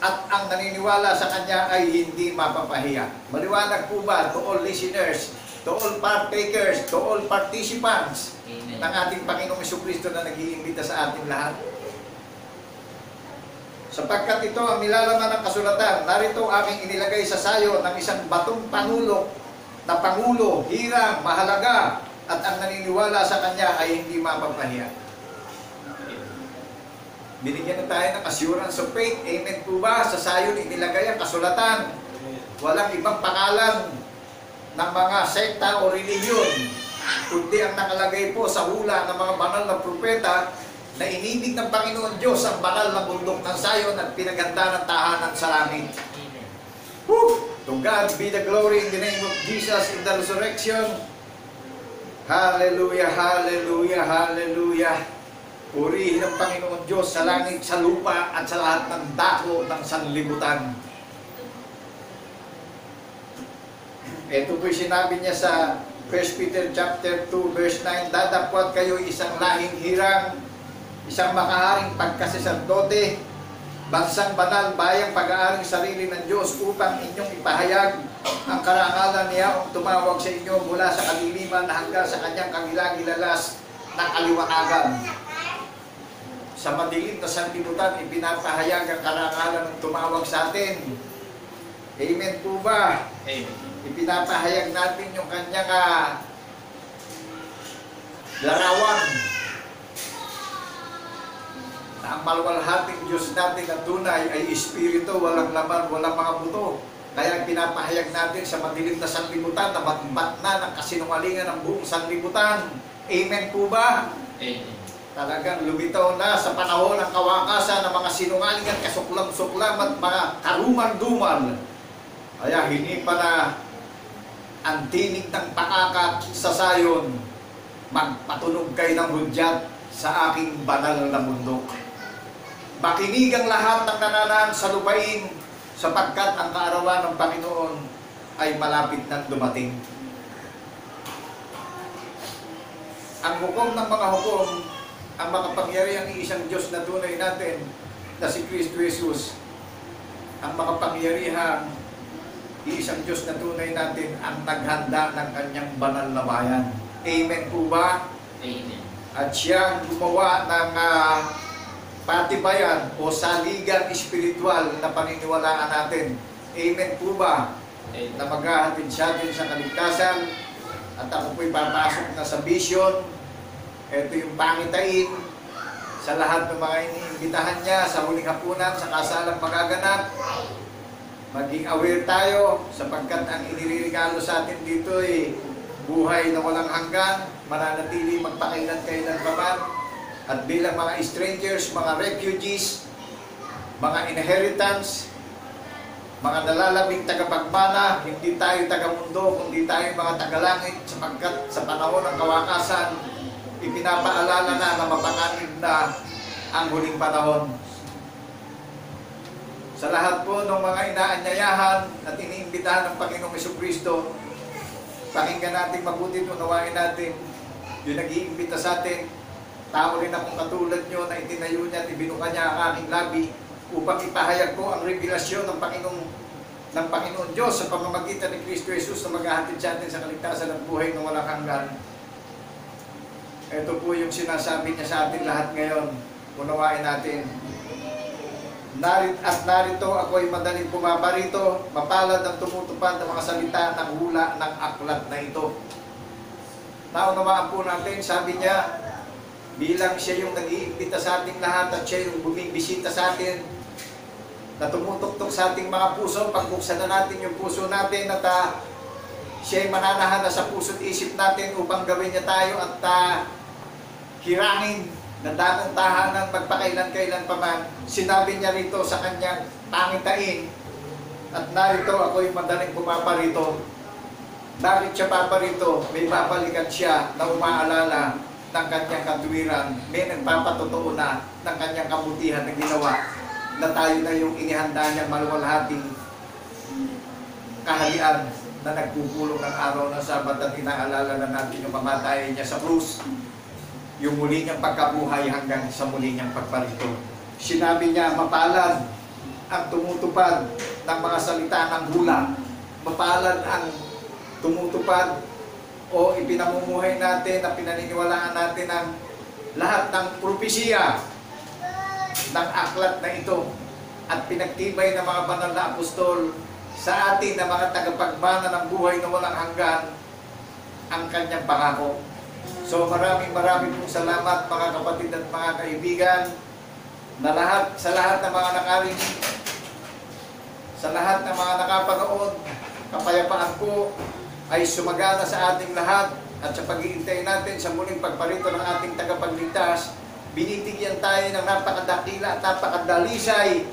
at ang naniniwala sa Kanya ay hindi mapapahiya. Maliwanag po ba to all listeners, to all partakers, to all participants ng ating Panginoong Jesucristo na nag-iimbita sa ating lahat? Sapagkat ito ang nilalaman ng kasulatan, narito aking inilagay sa sayo ng isang batong panulok na pangulo, hirang, mahalaga, at ang naniniwala sa Kanya ay hindi mapapahiya. Binigyan na tayo ng assurance of faith. Amen po ba? Sa sayo inilagay ang kasulatan. Walang ibang pangalan ng mga sekta o relihiyon, kundi ang nakalagay po sa hula ng mga banal na propeta na inibig ng Panginoon Diyos ang banal na bundok ng Zion at pinaghanda ng tahanan sa langit. Woo! To God be the glory in the name of Jesus in the resurrection. Hallelujah, hallelujah, hallelujah. Purihin ang Panginoon Diyos sa langit, sa lupa, at sa lahat ng dako ng sanlibutan. Ito po'y sinabi niya sa 1 Peter chapter 2 verse 9, dadapwat kayo isang lahing hirang, isang makaharing pagkasaserdote, bansang banal, bayang pag-aaring sarili ng Diyos upang inyong ipahayag ang karangalan niya kung tumawag sa inyo mula sa kaliliman hanggang sa kanyang kagilagilalas na kaliwanagan. Sa madilim na sanlibutan, ipinapahayag ang karangalan ng tumawag sa atin. Amen po ba? Amen. Ipinapahayag natin yung kanyang larawan na ang maluwalhating Diyos natin na tunay ay Espiritu, walang laman, walang mga buto. Kaya pinapahayag natin sa madilim na sanlibutan na magbat na ng kasinungalingan ng buong sanlibutan. Amen po ba? Amen. Talagang lumitaw na sa panahon ng kawakasan ng mga sinungalingan, kasuklam-suklam at mga karuman-duman. Kaya hinipa na ang tinig ng pakaka sa sayon, magpatunog kayo ng hudyat sa aking banal na bundok. Makinig ang lahat ng nananahan sa lupain, sapagkat ang kaarawan ng Panginoon ay malapit nang dumating. Ang hukom ng mga hukom, ang makapangyarihang isang Diyos na tunay natin, na si Kristo Jesus, ang makapangyarihang isang Diyos na tunay natin, ang naghanda ng kanyang banal na bayan. Amen po ba? Amen. At siya gumawa ng patibayan o saligang espiritual na paniniwalaan natin. Amen po ba? Amen. Na maghahatid sa atin sa kaligtasan. At ako po'y papasok na sa vision. Ito yung pangitain sa lahat ng mga iniimbitahan niya sa huling hapunan, sa kasalang magaganap. Maging aware tayo sapagkat ang iniririgalo sa atin dito ay buhay na walang hanggan, mananatili magpakailan-kailan pa man. At bilang mga strangers, mga refugees, mga inheritance, mga nalalabing tagapagmana, hindi tayo tagamundo, kundi tayo mga tagalangit, sapagkat sa panahon ng kawakasan, ipinapaalala na mapanganib na ang huling panahon. Sa lahat po ng mga inaanyayahan at iniimbitahan ng Panginoong Jesucristo, pakinggan natin mabuti, unawain natin yung nag-iimbita sa atin. Tao rin akong katulad nyo na itinayo niya at ibinuka niya ang aking labi upang ipahayag ko ang revelasyon ng Panginoon Diyos sa pamamagitan ni Kristo Jesus na maghahatid sa atin sa kaligtasan ng buhay na walang hanggan. Ito po yung sinasabi niya sa atin lahat ngayon. Unawain natin. Narito ako'y madaling pumaparito, mapalad ang tumutupad ng mga salita ng hula ng aklat na ito. Naunawaan po natin, sabi niya, bilang siya yung nag-iimbita sa ating lahat at siya yung bumibisita sa atin, na tumutuktok sa ating mga puso, pagbuksan na natin yung puso natin at siya ay mananahan na sa puso't isip natin upang gawin niya tayo at hirangin na damong tahanan magpakailan-kailan pa man. Sinabi niya rito sa kanyang pangitain, at narito ako'y madaling pumaparito. Bakit siya paparito? May babalikan siya na umaalala ng kanyang katuwiran, may nagpapatotoo na ng kanyang kabutihan na ginawa, na tayo na yung inihanda niyang maluwalhating kaharian na nagpupulong ng araw ng Sabat at inaalala na natin yung pamatayan niya sa krus, yung muli niyang pagkabuhay hanggang sa muli niyang pagparito. Sinabi niya, mapalad ang tumutupad ng mga salita ng hula, mapalad ang tumutupad o ipinamumuhay natin at pinaniniwalaan natin ang lahat ng propesiya ng aklat na ito at pinagtibay ng mga banal na apostol sa atin na mga tagapagmana ng buhay na walang hanggan ang kanyang pangako. So maraming pong salamat mga kapatid at mga kaibigan na sa lahat ng mga nakarinig, sa lahat ng mga nakapanood, kapayapaan ko ay sumagana sa ating lahat at sa pag-iintay natin sa muling pagparito ng ating tagapagligtas. Binibigyan tayo ng napakadakila at napakadalisay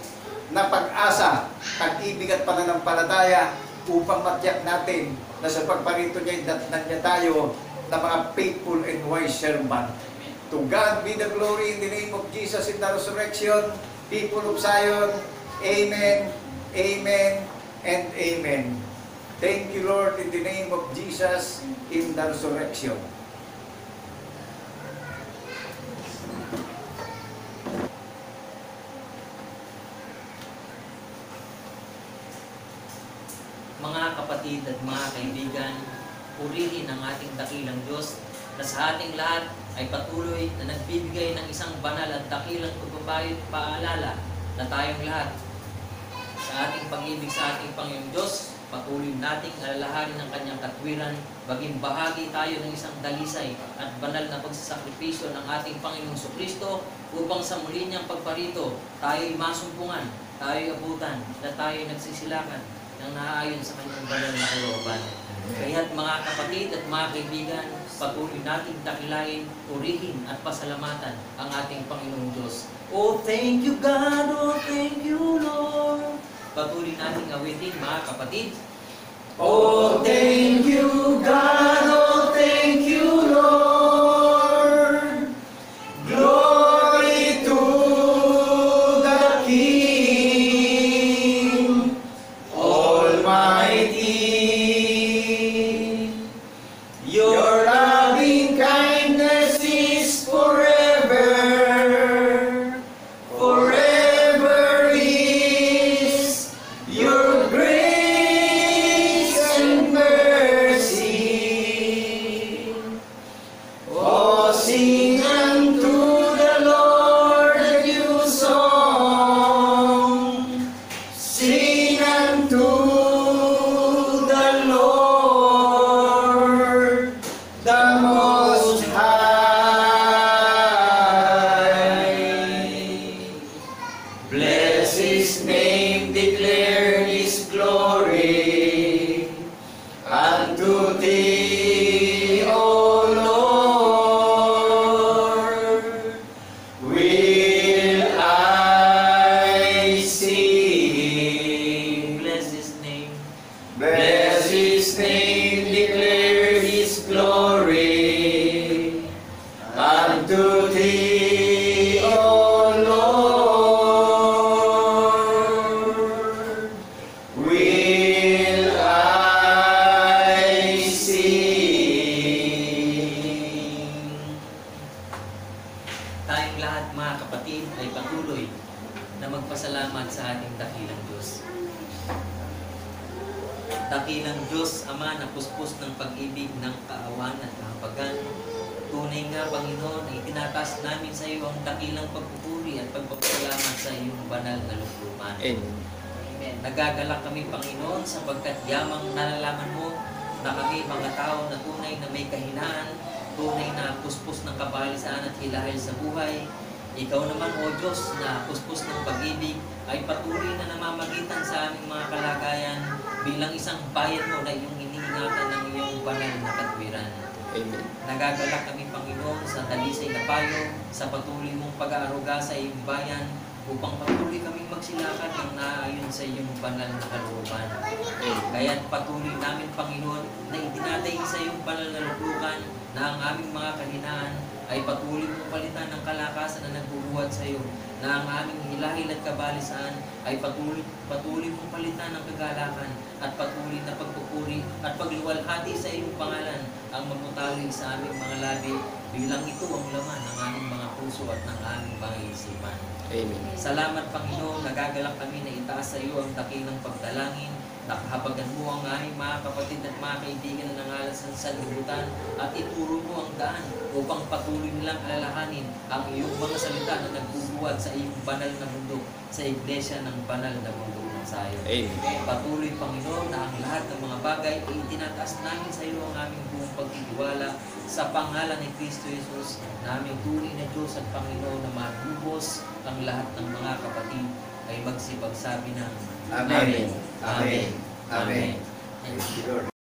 na pag-asa, pag-ibig at pananampalataya upang matiyak natin na sa pagparito niya, datnan niya tayo na mga faithful and wise servant. To God be the glory in the name of Jesus in the resurrection. People of Zion, Amen, Amen, and Amen. Thank you, Lord, in the name of Jesus in the resurrection. Mga kapatid at mga kaibigan, purihin ang ating dakilang Diyos na sa ating lahat ay patuloy na nagbibigay ng isang banal at dakilang pagbabayad paalala na tayong lahat sa ating pag-ibig sa ating Panginoong Diyos, patuloy nating alalahanin ang kanyang katwiran, maging bahagi tayo ng isang dalisay at banal na pagsasakripisyo ng ating Panginoong Kristo upang sa muli niyang pagparito, tayo'y masumpungan, tayo'y abutan, at tayo'y nagsisilakan ng naaayon sa kanyang banal na kalooban. Kaya't mga kapatid at mga kaibigan, patuloy nating dakilain, purihin at pasalamatan ang ating Panginoong Diyos. Oh, thank you God, oh, thank you Lord. Patuloy nating awitin mga kapatid. Oh, thank you God, oh, thank you Lord. Glory to the King Almighty. Your loving kindness is forever. Forever is your grace and mercy. Oh, sing unto the Lord a new song. Sing unto the Lord, the Most High. Bless His name, declare His glory unto Thee, O Lord. Will I sing? Bless His name. Bless His name, declare His glory unto Thee, O Lord. Will I sing? Tayong lahat mga kapatid ay patuloy na magpasalamat sa ating dakilang Diyos. Dakilang Diyos, Ama na puspos ng pag-ibig, ng kaawan at kahabagan. Tunay nga, Panginoon, ay tinataas namin sa iyo ang dakilang pagpupuri at pagpapasalamat sa iyong banal na luklupan. Amen. Amen. Nagagalak kami, Panginoon, sapagkat yamang nalalaman mo na kami mga tao na tunay na may kahinaan, tunay na puspos ng kabalisan at hilahil sa buhay. Ikaw naman, O Diyos, na puspos ng pag-ibig, ay patuloy na namamagitan sa aming mga kalagayan bilang isang bayan mo na iyong iniingatan ng iyong banal na katwiran. Amen. Nagagalak kami, Panginoon, sa dalisay na payo, sa patuloy mong pag-aaruga sa iyong bayan, upang patuloy kaming magsilakan ng naayon sa iyong banal na kalooban. Kaya't patuloy namin, Panginoon, na itinatay sa iyong banal na luklukan na ang aming mga kahinaan ay patuloy mong palitan ng kalakasan na nagbubuhat sa iyo, na ang aming hilahil at kabalisan ay patuloy mong palitan ng kagalakan at patuloy na pagpupuri at pagluwalhati sa iyong pangalan ang magmutawi sa aming mga labi bilang ito ang laman ng aming mga puso at ng aming mga isipan. Amen. Salamat, Panginoon, nagagalak kami na itaas sa iyo ang dakilang pagdalangin. Nakahabagan mo ang aming mga kapatid at mga kaibigan na nangalan sa sanlibutan at ituro mo ang daan upang patuloy nilang alalahanin ang iyong mga salita na nagbubuhat sa iyong banal na mundo, sa iglesia ng banal na mundo ng Zion. Amen. Patuloy, Panginoon, na ang lahat ng mga bagay ay itinataas namin sa iyo ang aming buong pagtitiwala sa pangalan ni Kristo Jesus, na aming tunay na Diyos at Panginoon na matubos ang lahat ng mga kapatid ay magsipagsabi ng Amen. Amen. Amen. Amen. Thank you, Lord.